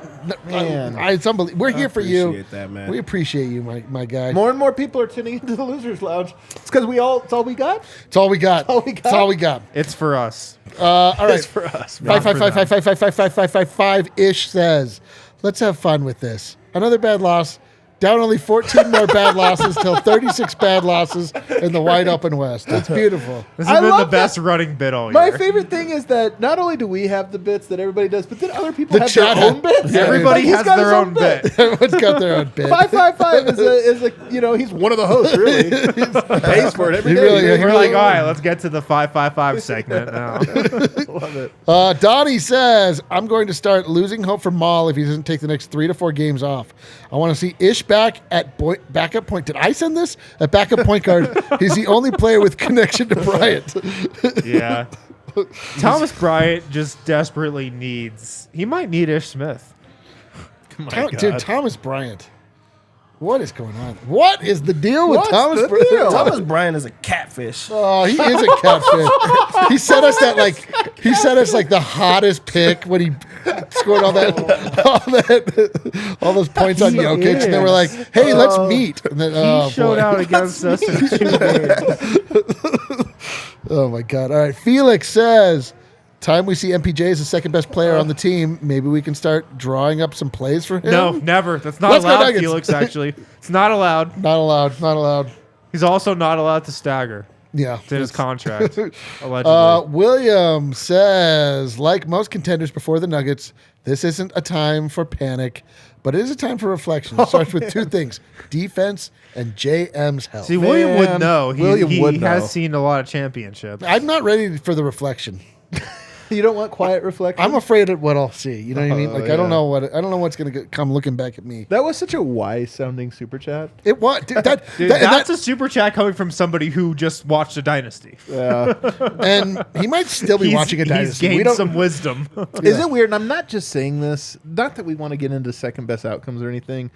Speaker 1: Man.
Speaker 2: It's unbelievable. We're here for you.
Speaker 4: appreciate that, man.
Speaker 2: We appreciate you, my guy.
Speaker 1: More and more people are tuning into the Losers Lounge. It's because it's all we got.
Speaker 2: It's all we got.
Speaker 1: all we got.
Speaker 2: It's all we got.
Speaker 3: It's for us.
Speaker 2: All right.
Speaker 1: It's for us. man.
Speaker 2: 555555555 ish says, let's have fun with this. Another bad loss. Down only 14 more bad losses till 36 bad losses in the wide open West. It's beautiful.
Speaker 3: This
Speaker 1: I
Speaker 3: has been the
Speaker 1: love
Speaker 3: best running bit all year.
Speaker 1: My favorite thing is that not only do we have the bits that everybody does, but then other people
Speaker 2: The
Speaker 1: have
Speaker 2: chat
Speaker 1: their own bits.
Speaker 2: Yeah,
Speaker 3: Everybody
Speaker 1: Like, he's
Speaker 3: has
Speaker 1: got his
Speaker 3: their own bit.
Speaker 2: Everyone's got their own bit.
Speaker 1: 555 is a he's one of the hosts, really. He pays for it every
Speaker 2: He
Speaker 1: day.
Speaker 2: really-
Speaker 3: We're
Speaker 2: really-
Speaker 3: like, all right, let's get to the 555 segment now.
Speaker 1: Love it.
Speaker 2: Donnie says, I'm going to start losing hope for Maul if he doesn't take the next 3 to 4 games off. I want to see Ish back at backup point. Did I send this? At backup point guard. He's the only player with connection to Bryant.
Speaker 3: Yeah. Thomas Bryant just desperately needs. He might need Ish Smith.
Speaker 2: Dude, Thomas Bryant. What is going on? What is the deal with
Speaker 1: What's
Speaker 2: Thomas
Speaker 1: the
Speaker 2: Bryant?
Speaker 1: deal?
Speaker 4: Thomas Bryant is a catfish.
Speaker 2: Oh, he is a catfish. He sent us like the hottest pick when he scored all those points on
Speaker 3: He
Speaker 2: Jokic, and they were like,
Speaker 3: is.
Speaker 2: "Hey, let's meet." And then,
Speaker 3: He showed out against us in 2 games.
Speaker 2: Oh my God! All right, Felix says, "Time we see MPJ as the second best player on the team. Maybe we can start drawing up some plays for him."
Speaker 3: No, never. That's not
Speaker 2: Let's go
Speaker 3: allowed,
Speaker 2: Nuggets.
Speaker 3: Felix, actually. It's not allowed.
Speaker 2: not allowed. Not allowed.
Speaker 3: He's also not allowed to stagger.
Speaker 2: Yeah,
Speaker 3: It's in his contract, allegedly.
Speaker 2: William says, like most contenders before the Nuggets, this isn't a time for panic, but it is a time for reflection. It starts with 2 things: defense and JM's health.
Speaker 3: See, William would
Speaker 1: Man,
Speaker 3: know.
Speaker 1: William
Speaker 3: He
Speaker 1: would know.
Speaker 3: has seen a lot of championships.
Speaker 2: I'm not ready for the reflection.
Speaker 1: You don't want quiet reflection?
Speaker 2: I'm afraid of what I'll see. You know what I mean? Like I don't
Speaker 1: yeah.
Speaker 2: know what's going to come looking back at me.
Speaker 1: That was such a wise sounding super chat.
Speaker 2: It was dude,
Speaker 3: Dude, that's a super chat coming from somebody who just watched a Dynasty.
Speaker 1: Yeah.
Speaker 2: and he might still be watching a
Speaker 3: He's
Speaker 2: dynasty. We
Speaker 3: gained
Speaker 2: don't-
Speaker 3: some wisdom.
Speaker 1: Is it weird? And I'm not just saying this, not that we want to get into second best outcomes or anything,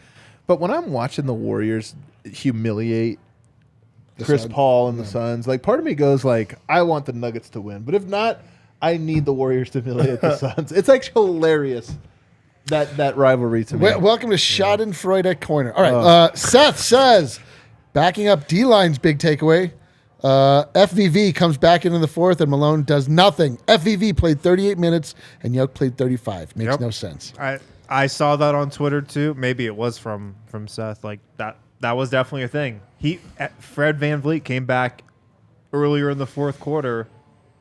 Speaker 1: but when I'm watching the Warriors humiliate Chris
Speaker 2: Suns.
Speaker 1: Paul and the Suns, like part of me goes like, I want the Nuggets to win. But if not, I need the Warriors to humiliate the Suns. It's actually hilarious, that rivalry to me.
Speaker 2: Welcome to Schadenfreude at corner. All right. Seth says, backing up D-line's big takeaway. FVV comes back into the 4th and Malone does nothing. FVV played 38 minutes and Yoke played 35. Makes
Speaker 3: Yep.
Speaker 2: no sense.
Speaker 3: I saw that on Twitter too. Maybe it was from Seth. Like that was definitely a thing. Fred VanVleet came back earlier in the 4th quarter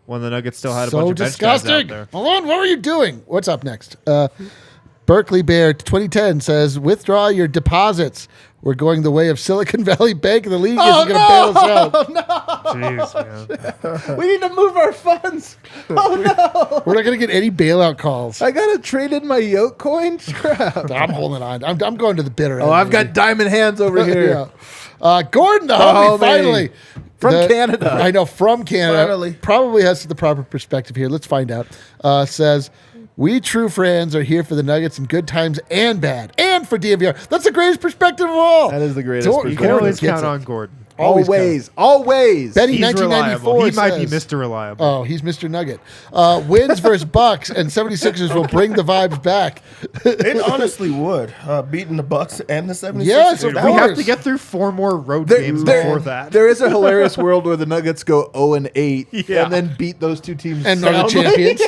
Speaker 3: when the Nuggets still had a bunch of bench guys out
Speaker 2: disgusting.
Speaker 3: there.
Speaker 2: Malone, what are you doing? What's up next? Berkeley Bear 2010 says, withdraw your deposits. We're going the way of Silicon Valley Bank. The league isn't going to bail us out.
Speaker 3: Jeez, man.
Speaker 1: We need to move our funds. Oh no!
Speaker 2: We're not going to get any bailout calls.
Speaker 1: I gotta trade in my Yoke coin. Crap.
Speaker 2: I'm holding on. I'm going to the bitter end.
Speaker 1: Oh, I've
Speaker 2: baby.
Speaker 1: got diamond hands over here.
Speaker 2: Yeah. Gordon, the homie,
Speaker 1: Homie.
Speaker 2: finally.
Speaker 1: From Canada.
Speaker 2: I know, from Canada.
Speaker 4: Finally.
Speaker 2: Probably has the proper perspective here. Let's find out. Says, we true fans are here for the Nuggets in good times and bad. And for DNVR. That's the greatest perspective of all.
Speaker 1: That is the greatest
Speaker 2: Gordon
Speaker 3: You
Speaker 1: perspective.
Speaker 3: can always
Speaker 2: gets
Speaker 3: count
Speaker 2: it.
Speaker 3: on Gordon.
Speaker 1: Always.
Speaker 2: Betty
Speaker 3: He's
Speaker 2: 1994
Speaker 3: reliable. He might be
Speaker 2: says-
Speaker 3: Mr. Reliable.
Speaker 2: Oh, he's Mr. Nugget. Wins versus Bucks and 76ers will bring the vibes back.
Speaker 4: It honestly would. Beating the Bucks and the 76ers.
Speaker 2: Yes, of
Speaker 3: we
Speaker 2: course.
Speaker 3: have to get through 4 more road games before that.
Speaker 1: There is a hilarious world where the Nuggets go 0-8
Speaker 3: Yeah.
Speaker 1: and then beat those 2 teams
Speaker 2: And are the
Speaker 1: soundly.
Speaker 2: champions.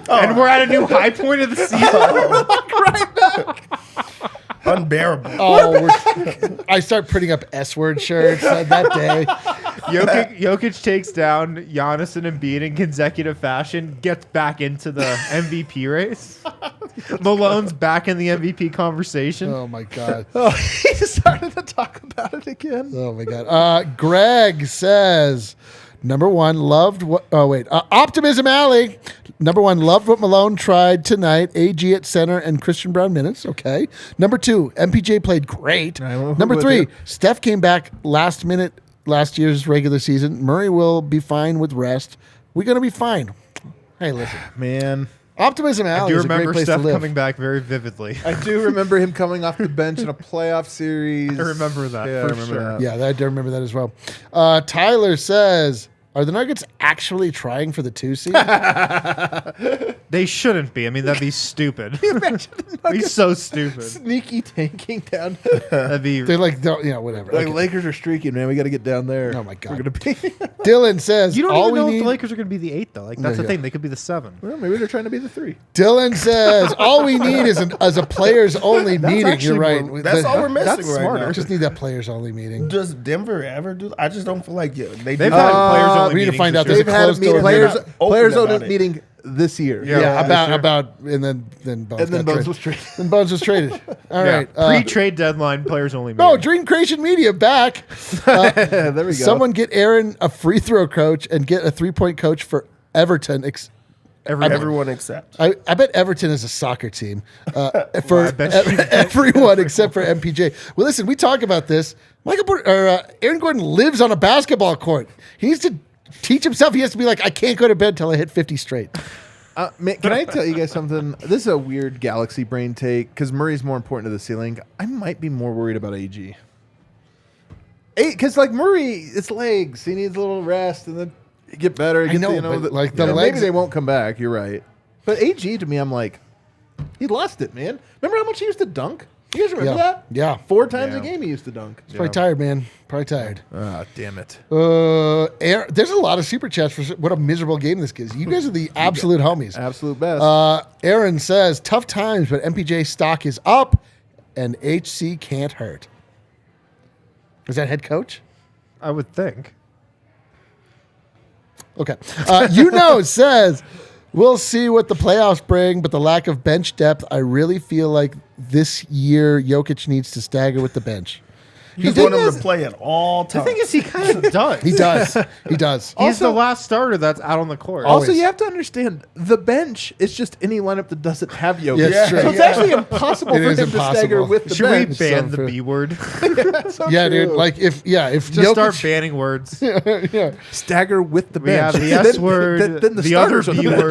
Speaker 3: And we're at a new high point of the season.
Speaker 1: Right back.
Speaker 4: Unbearable.
Speaker 2: I start printing up S-word shirts that day.
Speaker 3: Jokic takes down Giannis and Embiid in consecutive fashion, gets back into the MVP race. Malone's back in the MVP conversation.
Speaker 2: Oh, my God.
Speaker 1: Oh, he started to talk about it again.
Speaker 2: Oh my God. Greg says, Optimism Alley. Number 1, loved what Malone tried tonight. AG at center and Christian Braun minutes. Okay. Number 2, MPJ played great. Number 3, Steph came back last minute last year's regular season. Murray will be fine with rest. We're going to be fine. Hey, listen.
Speaker 1: Man,
Speaker 2: Optimism
Speaker 3: I
Speaker 2: Alley
Speaker 3: do
Speaker 2: is a great
Speaker 3: remember
Speaker 2: place
Speaker 3: Steph
Speaker 2: to live.
Speaker 3: coming back very vividly.
Speaker 1: I do remember him coming off the bench in a playoff series.
Speaker 3: I remember that,
Speaker 1: Yeah,
Speaker 3: for
Speaker 1: I remember
Speaker 3: sure.
Speaker 1: that.
Speaker 2: Yeah, I do remember that as well. Tyler says, Are the Nuggets actually trying for the 2 seed?
Speaker 3: They shouldn't be. I mean, that'd be stupid. Be so stupid.
Speaker 1: Sneaky tanking down.
Speaker 3: That'd be.
Speaker 2: They're like, whatever.
Speaker 1: Like
Speaker 2: Okay.
Speaker 1: Lakers are streaking, man. We got to get down there.
Speaker 2: Oh, my God.
Speaker 1: We're gonna be.
Speaker 2: Dylan says,
Speaker 3: You don't
Speaker 2: all
Speaker 3: even
Speaker 2: we
Speaker 3: know if
Speaker 2: need.
Speaker 3: the Lakers are going to be the 8, though. Like that's
Speaker 2: There
Speaker 3: the
Speaker 2: you
Speaker 3: thing. They could be the 7.
Speaker 1: Well, maybe they're trying to be the 3.
Speaker 2: Dylan says, all we need is a players only meeting. You're
Speaker 1: actually
Speaker 2: right.
Speaker 1: more-
Speaker 4: That's all we're missing
Speaker 3: That's
Speaker 4: right
Speaker 3: smarter.
Speaker 4: now.
Speaker 2: Just need that players only meeting.
Speaker 4: Does Denver ever do? I just don't feel like they
Speaker 3: They've
Speaker 4: do.
Speaker 3: had players only
Speaker 2: we need to
Speaker 3: meetings
Speaker 2: find
Speaker 3: this
Speaker 2: out
Speaker 3: year.
Speaker 2: there's
Speaker 1: They've had a
Speaker 2: closed door
Speaker 1: meeting. Players,
Speaker 4: They're not open
Speaker 1: players
Speaker 4: about
Speaker 1: owned
Speaker 4: it.
Speaker 1: meeting this year.
Speaker 3: Yeah.
Speaker 2: About and then Bones
Speaker 1: And then
Speaker 2: got
Speaker 1: Bones
Speaker 2: traded.
Speaker 1: was traded.
Speaker 2: Then Bones was traded. All
Speaker 3: Yeah.
Speaker 2: right.
Speaker 3: Pre-trade deadline, players only.
Speaker 2: No,
Speaker 3: meeting.
Speaker 2: Dream Creation Media back.
Speaker 1: There we go.
Speaker 2: Someone get Aaron a free throw coach and get a 3-point coach for Everton.
Speaker 4: Everyone except.
Speaker 2: I bet Everton is a soccer team for
Speaker 3: I bet you-
Speaker 2: everyone except for MPJ. Well, listen, we talk about this. Aaron Gordon lives on a basketball court. He needs to teach himself. He has to be like, I can't go to bed till I hit 50 straight.
Speaker 1: Man, can I tell you guys something? This is a weird galaxy brain take because Murray's more important to the ceiling. I might be more worried about AG. Because like Murray, it's legs. He needs a little rest and then get better. Get
Speaker 2: know, but, like, the legs-
Speaker 1: maybe they won't come back. You're right. But AG to me, I'm like, he lost it, man. Remember how much he used to dunk? You guys remember that?
Speaker 2: Yeah.
Speaker 1: 4 times
Speaker 3: Yeah.
Speaker 1: a game he used to dunk.
Speaker 2: He's probably tired, man. Probably tired.
Speaker 1: Ah, damn it.
Speaker 2: There's a lot of super chats for what a miserable game this is. You guys are the absolute homies.
Speaker 1: Absolute best.
Speaker 2: Aaron says, tough times, but MPJ stock is up and HC can't hurt. Is that head coach?
Speaker 3: I would think.
Speaker 2: Okay. Says, we'll see what the playoffs bring, but the lack of bench depth, I really feel like this year Jokic needs to stagger with the bench.
Speaker 4: You want him to play at all
Speaker 3: The
Speaker 4: times.
Speaker 3: thing is, he kind of does.
Speaker 2: He does. He does.
Speaker 3: He's the
Speaker 1: Also-
Speaker 3: last starter that's out on the court.
Speaker 1: Also,
Speaker 2: always.
Speaker 1: you have to understand the bench is just any lineup that doesn't have Jokic.
Speaker 2: Yeah, it's true.
Speaker 1: So it's actually impossible
Speaker 2: It
Speaker 1: for
Speaker 2: is
Speaker 1: him to stagger
Speaker 2: impossible.
Speaker 1: with the
Speaker 3: Should we
Speaker 1: bench.
Speaker 3: ban
Speaker 2: so
Speaker 3: the
Speaker 2: true.
Speaker 3: B word?
Speaker 1: So
Speaker 2: Yeah,
Speaker 1: true.
Speaker 2: dude. Like if
Speaker 3: Just
Speaker 2: Jokic,
Speaker 3: start banning words.
Speaker 2: yeah.
Speaker 1: Stagger with the
Speaker 3: We
Speaker 1: bench.
Speaker 3: have the S
Speaker 1: Then-
Speaker 3: word,
Speaker 1: then
Speaker 3: the other
Speaker 1: starters on
Speaker 3: B
Speaker 1: the bench.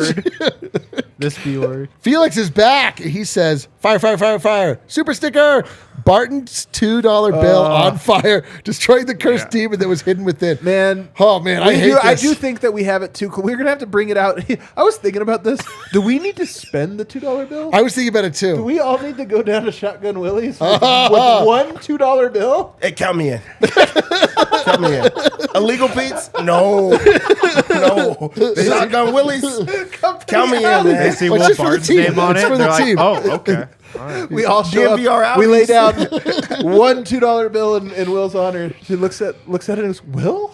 Speaker 3: word, this B word.
Speaker 2: Felix is back. He says, fire, fire, fire, fire. Super sticker. Barton's $2 bill on fire. Destroying the cursed demon that was hidden within.
Speaker 1: Man,
Speaker 2: Oh, man. I hate
Speaker 1: I
Speaker 2: this.
Speaker 1: do think that we have it too. We're gonna have to bring it out. I was thinking about this. Do we need to spend the $2 bill?
Speaker 2: I was thinking about it too.
Speaker 1: Do we all need to go down to Shotgun Willie's with one $2 bill?
Speaker 4: Hey, count me in. Count me in. Illegal Pete's? No. No. Shotgun Willies? Count me in,
Speaker 1: alley.
Speaker 3: They
Speaker 4: man.
Speaker 3: see
Speaker 2: Well,
Speaker 3: Will
Speaker 2: it's just for the
Speaker 3: Barton's
Speaker 2: team.
Speaker 3: name on
Speaker 2: It's
Speaker 3: it.
Speaker 2: for the
Speaker 3: They're like,
Speaker 2: team.
Speaker 3: oh, okay. All right.
Speaker 1: We all show
Speaker 4: DNVR
Speaker 1: up. We lay down
Speaker 4: outings.
Speaker 1: one $2 bill in Will's honor. She looks at it and goes, "Will,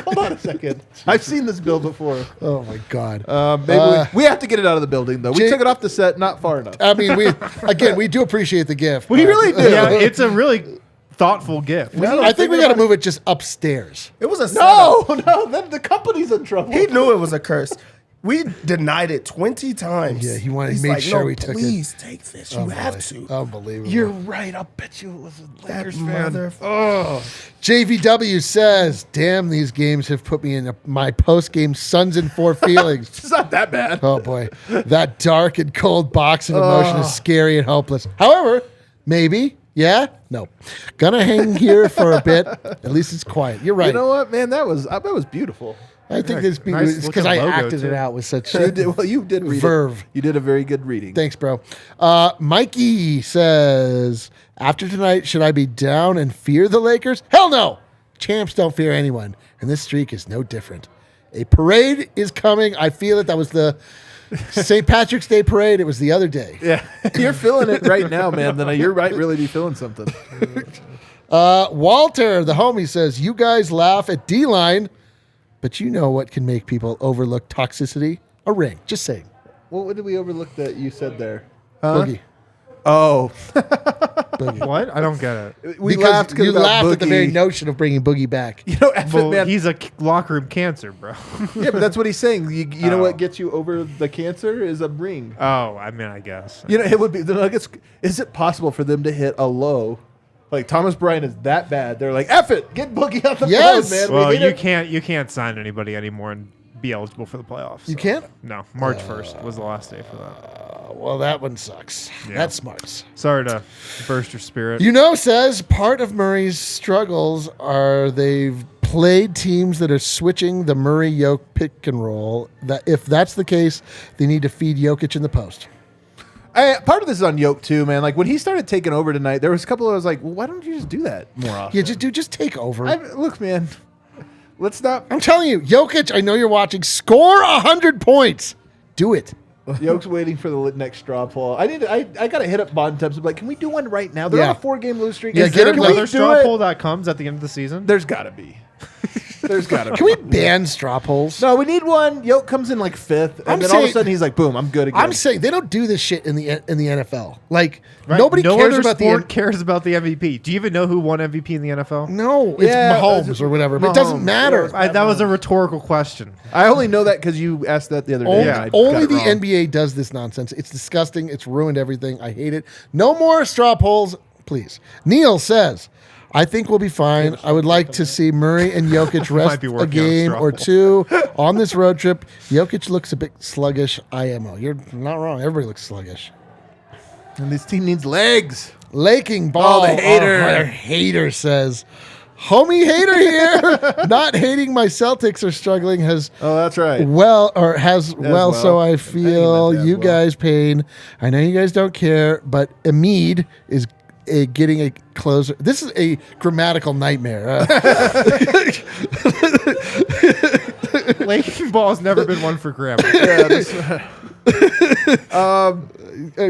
Speaker 1: hold on a second. I've seen this bill before.
Speaker 2: Oh, my God.
Speaker 1: Maybe we have to get it out of the building though. We
Speaker 2: Jay-
Speaker 1: took it off the set, not far enough.
Speaker 2: I mean, we do appreciate the gift.
Speaker 1: We really do.
Speaker 3: Yeah, it's a really thoughtful gift.
Speaker 2: I think we got to move it just upstairs.
Speaker 4: It was a
Speaker 1: No,
Speaker 4: setup.
Speaker 1: no, then the company's in trouble.
Speaker 4: He knew it was a curse. We denied it 20 times.
Speaker 2: Yeah, he
Speaker 4: He's
Speaker 2: made
Speaker 4: like,
Speaker 2: sure
Speaker 4: no,
Speaker 2: we took it.
Speaker 4: please take this. You have to.
Speaker 2: Unbelievable.
Speaker 1: You're right. I'll bet you it was a
Speaker 4: That
Speaker 1: Lakers fan.
Speaker 4: motherfucker.
Speaker 2: JVW says, damn, these games have put me in my post-game Suns and 4 feelings.
Speaker 1: It's not that bad.
Speaker 2: Oh, boy. That dark and cold box of emotion is scary and hopeless. However, maybe, yeah, no. Gonna hang here for a bit. At least it's quiet. You're right.
Speaker 1: You know what, man? That was beautiful.
Speaker 2: I think this
Speaker 3: Nice
Speaker 2: it's because I
Speaker 3: looking logo,
Speaker 2: acted it
Speaker 3: too.
Speaker 2: out with such
Speaker 1: You did read
Speaker 2: verve.
Speaker 1: it. You did a very good reading.
Speaker 2: Thanks, bro. Mikey says, after tonight, should I be down and fear the Lakers? Hell no. Champs don't fear anyone, and this streak is no different. A parade is coming. I feel it. That was the St. Patrick's Day parade. It was the other day.
Speaker 1: Yeah, you're feeling it right now, man. Then you're right, really be feeling something.
Speaker 2: Walter, the homie, says, you guys laugh at D-line, but you know what can make people overlook toxicity? A ring. Just saying.
Speaker 1: What did we overlook that you said there?
Speaker 2: Boogie.
Speaker 1: Oh,
Speaker 2: Boogie.
Speaker 3: What? I don't get it.
Speaker 1: we
Speaker 2: because
Speaker 1: laughed
Speaker 2: you
Speaker 1: about
Speaker 2: laughed at the
Speaker 1: Boogie.
Speaker 2: very notion of bringing Boogie back.
Speaker 1: You know, F it,
Speaker 3: Well,
Speaker 1: man.
Speaker 3: he's a locker room cancer, bro.
Speaker 1: Yeah, but that's what he's saying. You know
Speaker 3: Oh.
Speaker 1: what gets you over the cancer is a ring.
Speaker 3: Oh, I mean, I guess.
Speaker 1: You know, it would be the Nuggets. Is it possible for them to hit a low? Like Thomas Bryant is that bad. They're like, F it, get Boogie out the
Speaker 2: Yes.
Speaker 1: phone, man.
Speaker 3: Well,
Speaker 1: We hate
Speaker 3: you
Speaker 1: it.
Speaker 3: can't sign anybody anymore and be eligible for the playoffs.
Speaker 2: You
Speaker 3: so-
Speaker 2: can't?
Speaker 3: No, March 1st was the last day for that.
Speaker 2: Well, that one sucks.
Speaker 3: Yeah.
Speaker 2: That's smart.
Speaker 3: Sorry to burst your spirit.
Speaker 2: Says part of Murray's struggles are they've played teams that are switching the Murray-Jokic pick and roll. That if that's the case, they need to feed Jokic in the post.
Speaker 1: Part of this is on Jokic too, man. Like when he started taking over tonight, there was a couple of I was like, well, why don't you just do that more often?
Speaker 2: Yeah, just take over.
Speaker 1: Look, man, let's not.
Speaker 2: I'm telling you, Jokic, I know you're watching. Score 100 points. Do it.
Speaker 1: Jokic's waiting for the next straw poll. I got to hit up Bond Tubs. Like, can we do one right now? They're on a 4-game lose streak.
Speaker 2: Yeah,
Speaker 1: Is
Speaker 2: get
Speaker 1: there
Speaker 2: him
Speaker 3: Another
Speaker 1: another
Speaker 3: straw poll that comes at the end of the season?
Speaker 1: There's got to be. There's got to be.
Speaker 2: Can we ban straw polls?
Speaker 1: No, we need one. Yoke comes in like 5th, and
Speaker 2: I'm
Speaker 1: then all of a
Speaker 2: saying-
Speaker 1: sudden he's like, boom, I'm good again.
Speaker 2: I'm saying they don't do this shit in the NFL. Like
Speaker 3: Right?
Speaker 2: nobody
Speaker 3: no
Speaker 2: cares
Speaker 3: other
Speaker 2: about
Speaker 3: sport cares about the MVP. Do you even know who won MVP in the NFL?
Speaker 2: No, it's
Speaker 1: Yeah,
Speaker 2: Mahomes or whatever. But it doesn't
Speaker 1: Mahomes.
Speaker 2: matter.
Speaker 3: That was a rhetorical question.
Speaker 1: I only know that because you asked that the other day. and I got
Speaker 2: Only
Speaker 1: it
Speaker 2: the
Speaker 1: wrong.
Speaker 2: NBA does this nonsense. It's disgusting. It's ruined everything. I hate it. No more straw polls, please. Neil says, I think we'll be fine. I would like to see Murray and Jokic rest
Speaker 3: be
Speaker 2: a
Speaker 3: working on a
Speaker 2: game
Speaker 3: straw
Speaker 2: or
Speaker 3: poll.
Speaker 2: two on this road trip. Jokic looks a bit sluggish. IMO. You're not wrong. Everybody looks sluggish.
Speaker 1: And this team needs legs.
Speaker 2: Laking ball.
Speaker 1: Oh, the hater.
Speaker 2: our hater says, homie hater here. Not hating my Celtics are struggling has
Speaker 1: Oh, that's right.
Speaker 2: well, so I feel
Speaker 1: meant that
Speaker 2: you
Speaker 1: as well.
Speaker 2: guys pain. I know you guys don't care, but Emid is getting a closer. This is a grammatical nightmare.
Speaker 3: Laking ball has never been one for grammar.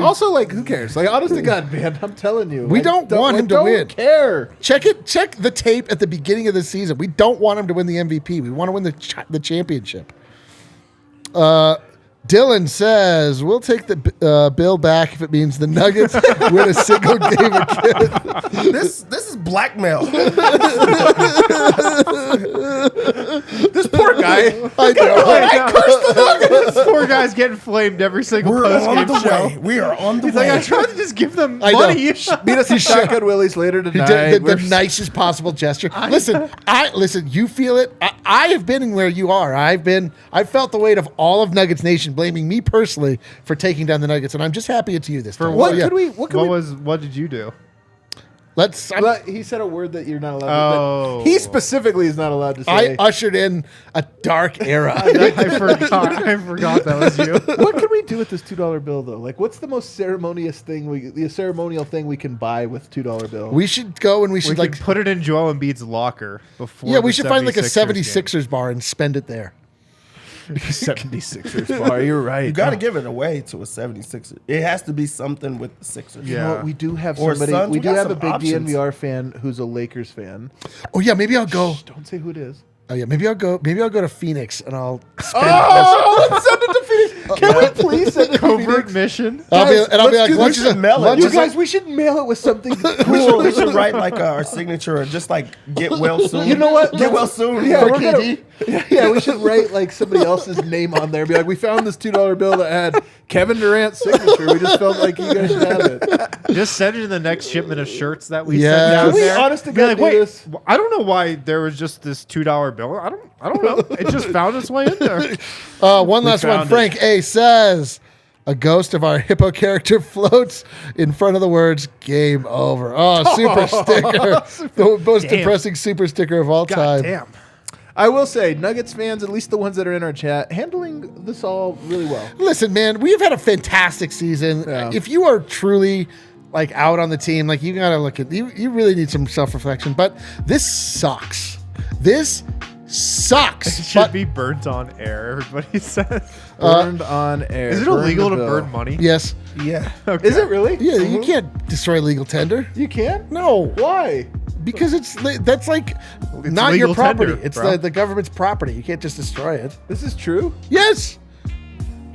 Speaker 1: Also, like, who cares? Like, honest to God, man, I'm telling you.
Speaker 2: We
Speaker 1: I
Speaker 2: don't want him to win.
Speaker 1: Don't care.
Speaker 2: Check the tape at the beginning of the season. We don't want him to win the MVP. We want to win the championship. Dylan says, we'll take the bill back if it means the Nuggets win a single game again.
Speaker 4: This is blackmail.
Speaker 1: This poor guy.
Speaker 2: I know.
Speaker 1: I cursed the Nuggets.
Speaker 3: This poor guy's getting flamed every single
Speaker 4: We're on
Speaker 3: post-game
Speaker 4: the
Speaker 3: show.
Speaker 4: way. We are on the
Speaker 3: He's
Speaker 4: way.
Speaker 3: like, I tried to just give them
Speaker 2: I know.
Speaker 3: money.
Speaker 1: Meet us at Shotgun Willie's later
Speaker 2: He
Speaker 1: tonight.
Speaker 2: did the
Speaker 1: We're-
Speaker 2: nicest possible gesture. Listen. You feel it. I have been where you are. I felt the weight of all of Nuggets Nation blaming me personally for taking down the Nuggets, and I'm just happy it's you this time.
Speaker 1: What
Speaker 2: So, yeah.
Speaker 1: could we? What could we?
Speaker 3: What did you do?
Speaker 2: Let's.
Speaker 1: He said a word that you're not allowed
Speaker 3: Oh.
Speaker 1: to. That he specifically is not allowed to
Speaker 2: I
Speaker 1: say.
Speaker 2: ushed in a dark era.
Speaker 3: I forgot that was you.
Speaker 1: What can we do with this $2 bill though? Like, what's the most ceremonial thing we can buy with $2 bill?
Speaker 2: We should go and we
Speaker 3: We
Speaker 2: should
Speaker 3: could put it in Joel Embiid's locker before.
Speaker 2: Yeah, we
Speaker 3: the
Speaker 2: should find like a
Speaker 3: 76ers
Speaker 2: 76ers bar and spend it there.
Speaker 1: 76ers bar. You're right.
Speaker 4: You got to give it away to a 76er. It has to be something with the Sixers.
Speaker 3: Yeah.
Speaker 1: You know what? We do have
Speaker 4: Or
Speaker 1: somebody.
Speaker 4: Suns.
Speaker 1: We
Speaker 4: We
Speaker 1: do
Speaker 4: got
Speaker 1: have a
Speaker 4: some
Speaker 1: big
Speaker 4: options.
Speaker 1: DNVR fan who's a Lakers fan.
Speaker 2: Oh yeah, maybe I'll go.
Speaker 1: Don't say who it is.
Speaker 2: Oh yeah, maybe I'll go to Phoenix and I'll spend.
Speaker 1: Oh, let's send it to Phoenix. Can we please send it to
Speaker 3: covert
Speaker 1: Phoenix?
Speaker 3: mission.
Speaker 2: I'll be
Speaker 1: Guys,
Speaker 2: like,
Speaker 1: let's do
Speaker 2: lunch
Speaker 1: this
Speaker 2: is
Speaker 4: and mail it.
Speaker 2: lunch
Speaker 1: You
Speaker 2: is
Speaker 1: guys, we should mail it with something
Speaker 4: We
Speaker 1: cool.
Speaker 4: should write like our signature or just like get well soon.
Speaker 1: You know what?
Speaker 4: Get well soon.
Speaker 1: Yeah,
Speaker 4: for
Speaker 1: we're gonna-
Speaker 4: KD.
Speaker 1: Yeah, we should write like somebody else's name on there. Be like, we found this $2 bill that had Kevin Durant's signature. We just felt like you guys should have it.
Speaker 3: Just send it in the next shipment of shirts that we
Speaker 2: Yeah.
Speaker 3: send down
Speaker 2: Can we
Speaker 3: there.
Speaker 1: honest to
Speaker 3: Be
Speaker 1: God
Speaker 3: like,
Speaker 1: do
Speaker 3: wait,
Speaker 1: this?
Speaker 3: I don't know why there was just this $2 bill. I don't know. It just found its way in there.
Speaker 2: One last one.
Speaker 1: found it.
Speaker 2: Frank A says, a ghost of our hippo character floats in front of the words "Game Over." Oh, super sticker! The most
Speaker 3: Damn.
Speaker 2: depressing super sticker of all time.
Speaker 3: God damn.
Speaker 1: I will say, Nuggets fans, at least the ones that are in our chat, handling this all really well.
Speaker 2: Listen, man, we've had a fantastic season.
Speaker 1: Yeah.
Speaker 2: If you are truly like out on the team, like you gotta look at you really need some self-reflection. But this sucks. This sucks.
Speaker 3: It should
Speaker 2: But-
Speaker 3: be burnt on air, everybody says.
Speaker 1: Burned on air.
Speaker 3: Is it
Speaker 1: Burn
Speaker 3: illegal
Speaker 1: the
Speaker 3: to
Speaker 1: bill.
Speaker 3: burn money?
Speaker 2: Yes.
Speaker 4: Yeah.
Speaker 1: Is it really?
Speaker 2: Yeah, you can't destroy legal tender.
Speaker 1: You can?
Speaker 2: No.
Speaker 1: Why?
Speaker 2: Because that's like not your
Speaker 3: legal
Speaker 2: property.
Speaker 3: tender,
Speaker 2: It's
Speaker 3: bro.
Speaker 2: the government's property. You can't just destroy it.
Speaker 1: This is true?
Speaker 2: Yes.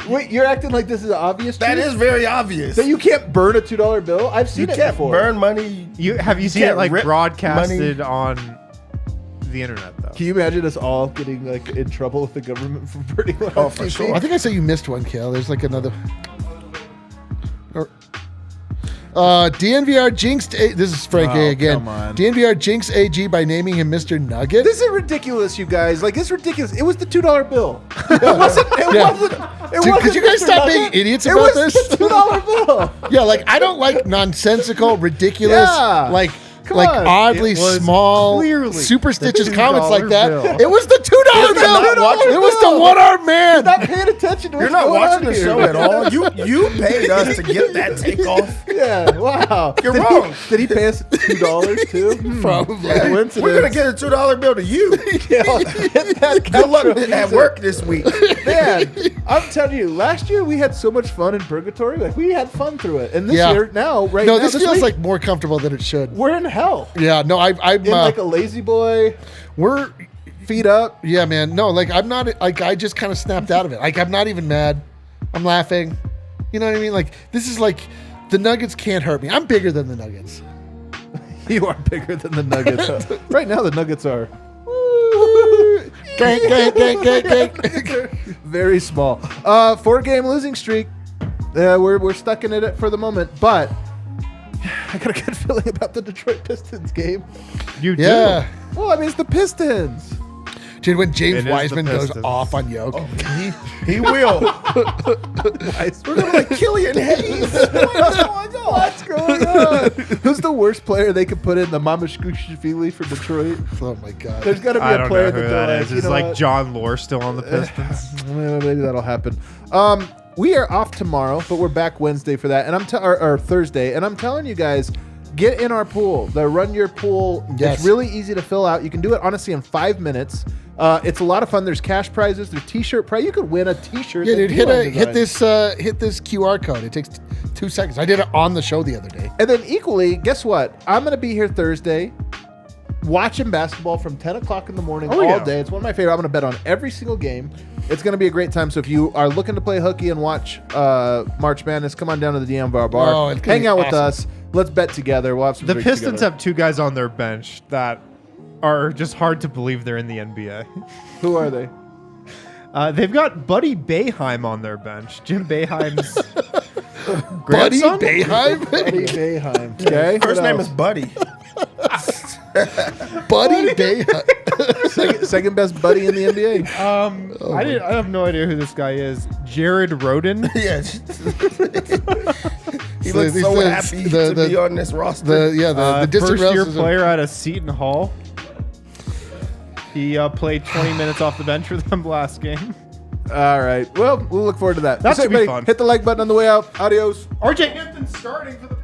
Speaker 1: Wait, you're acting like this is obvious?
Speaker 4: That
Speaker 1: truth?
Speaker 4: is very obvious.
Speaker 1: That you can't burn a $2 bill? I've
Speaker 4: You
Speaker 1: seen it
Speaker 4: can't
Speaker 1: before.
Speaker 4: burn money.
Speaker 3: Have you seen
Speaker 4: can't
Speaker 3: it like
Speaker 4: rip
Speaker 3: broadcasted on the internet though?
Speaker 1: Can you imagine us all getting like in trouble with the government for burning one on
Speaker 4: for
Speaker 1: TV?
Speaker 4: sure.
Speaker 2: I think I said you missed one, Kale. There's like another. DNVR jinxed. This is Frank
Speaker 1: Oh,
Speaker 2: A again.
Speaker 1: come on.
Speaker 2: DNVR jinxed AG by naming him Mr. Nugget.
Speaker 1: This is ridiculous, you guys. Like, it's ridiculous. It was the $2 bill. It wasn't. It
Speaker 2: Yeah.
Speaker 1: wasn't. It
Speaker 2: Dude,
Speaker 1: wasn't
Speaker 2: could you guys
Speaker 1: Mr.
Speaker 2: stop
Speaker 1: Nugget.
Speaker 2: being idiots
Speaker 1: It
Speaker 2: about
Speaker 1: was
Speaker 2: this?
Speaker 1: the $2 bill.
Speaker 2: Yeah, like I don't like nonsensical, ridiculous,
Speaker 1: Yeah.
Speaker 2: like
Speaker 1: Come
Speaker 2: like
Speaker 1: on.
Speaker 2: oddly
Speaker 3: It was
Speaker 2: small,
Speaker 3: clearly
Speaker 2: superstitious
Speaker 3: the
Speaker 2: comments like that.
Speaker 3: $2 bill.
Speaker 2: It was the $2
Speaker 4: not
Speaker 2: bill.
Speaker 4: watching
Speaker 2: It was
Speaker 1: the
Speaker 2: the one-armed man.
Speaker 1: Not paying attention to
Speaker 4: You're
Speaker 1: what's
Speaker 4: not
Speaker 1: going
Speaker 4: watching
Speaker 1: on
Speaker 4: the
Speaker 1: here.
Speaker 4: show at all. You paid us to get that takeoff.
Speaker 1: Yeah, wow.
Speaker 4: You're
Speaker 1: Did
Speaker 4: wrong.
Speaker 1: Did he pay us $2 too?
Speaker 2: Probably.
Speaker 4: Yeah,
Speaker 1: Coincidence.
Speaker 4: we're gonna get a $2 bill to you.
Speaker 1: Yeah, hit that
Speaker 4: Good luck
Speaker 1: capture
Speaker 4: at
Speaker 1: music.
Speaker 4: work this week.
Speaker 1: Man, I'm telling you, last year we had so much fun in Purgatory. Like we had fun through it, and this
Speaker 2: Yeah.
Speaker 1: year, now, right
Speaker 2: No,
Speaker 1: now,
Speaker 2: this feels
Speaker 1: week,
Speaker 2: like more comfortable than it should.
Speaker 1: we're in hell.
Speaker 2: Yeah, no, I'm
Speaker 1: In like a lazy boy,
Speaker 2: we're
Speaker 1: feet up.
Speaker 2: yeah, man. No, like I'm not like I just kind of snapped out of it. Like I'm not even mad. I'm laughing. You know what I mean? Like this is like the Nuggets can't hurt me. I'm bigger than the Nuggets.
Speaker 1: You are bigger than the Nuggets. Right now, the Nuggets are
Speaker 2: Gang, gang, gang, gang, gang.
Speaker 1: very small. 4-game losing streak. We're stuck in it for the moment, but I got a good feeling about the Detroit Pistons game.
Speaker 3: You do.
Speaker 2: Yeah.
Speaker 1: Well, I mean, it's the Pistons.
Speaker 2: Dude, when James
Speaker 3: It is the
Speaker 2: Wiseman goes
Speaker 3: Pistons.
Speaker 2: off on Yoke,
Speaker 4: He will. We're gonna like Killian Hayes.
Speaker 1: What's going on? Who's the worst player they could put in the Mamashkushvili for Detroit?
Speaker 2: oh my god.
Speaker 1: There's got to be
Speaker 3: I
Speaker 1: a
Speaker 3: don't
Speaker 1: player
Speaker 3: know who
Speaker 1: that
Speaker 3: that
Speaker 1: they're
Speaker 3: is.
Speaker 1: like,
Speaker 3: Is
Speaker 1: you know
Speaker 3: like
Speaker 1: what?
Speaker 3: John Lore still on the Pistons?
Speaker 1: Maybe that'll happen. We are off tomorrow, but we're back Wednesday for that, and or Thursday. And I'm telling you guys, get in our pool. The Run Your Pool.
Speaker 2: Yes.
Speaker 1: It's really easy to fill out. You can do it honestly in 5 minutes. It's a lot of fun. There's cash prizes. There's T-shirt prize. You could win a T-shirt.
Speaker 2: Yeah,
Speaker 1: that
Speaker 2: dude,
Speaker 1: you want
Speaker 2: hit
Speaker 1: design.
Speaker 2: this QR code. It takes 2 seconds. I did it on the show the other day.
Speaker 1: And then equally, guess what? I'm gonna be here Thursday, watching basketball from 10 o'clock in the morning all
Speaker 3: yeah.
Speaker 1: day. It's one of my favorite. I'm gonna bet on every single game. It's gonna be a great time. So if you are looking to play hooky and watch March Madness, come on down to the DNVR Bar.
Speaker 2: Oh, it's gonna
Speaker 1: Hang
Speaker 2: be
Speaker 1: out with
Speaker 2: awesome.
Speaker 1: us. Let's bet together. We'll have some
Speaker 3: The
Speaker 1: drinks
Speaker 3: Pistons
Speaker 1: together.
Speaker 3: have 2 guys on their bench that are just hard to believe they're in the NBA.
Speaker 1: Who are they?
Speaker 3: They've got Buddy Boeheim on their bench. Jim Boeheim's
Speaker 2: Buddy
Speaker 3: grandson.
Speaker 2: Boeheim?
Speaker 1: Buddy Boeheim. Okay.
Speaker 4: First
Speaker 1: what
Speaker 4: name
Speaker 1: else?
Speaker 4: is Buddy.
Speaker 2: Buddy Boeheim.
Speaker 1: second best buddy in the NBA.
Speaker 3: I have no idea who this guy is. Jared Roden.
Speaker 4: Yeah. He
Speaker 2: So
Speaker 4: looks
Speaker 2: this
Speaker 4: so
Speaker 2: is
Speaker 4: happy
Speaker 2: the-
Speaker 4: to be on this roster.
Speaker 2: The distant
Speaker 3: First-year
Speaker 2: relatives of-
Speaker 3: player out of Seton Hall. He played 20 minutes off the bench for them last game.
Speaker 1: All right. Well, we'll look forward to that.
Speaker 3: That
Speaker 1: So
Speaker 3: should be
Speaker 1: everybody,
Speaker 3: fun.
Speaker 1: hit the like button on the way out. Adios.
Speaker 3: RJ Hampton's starting for the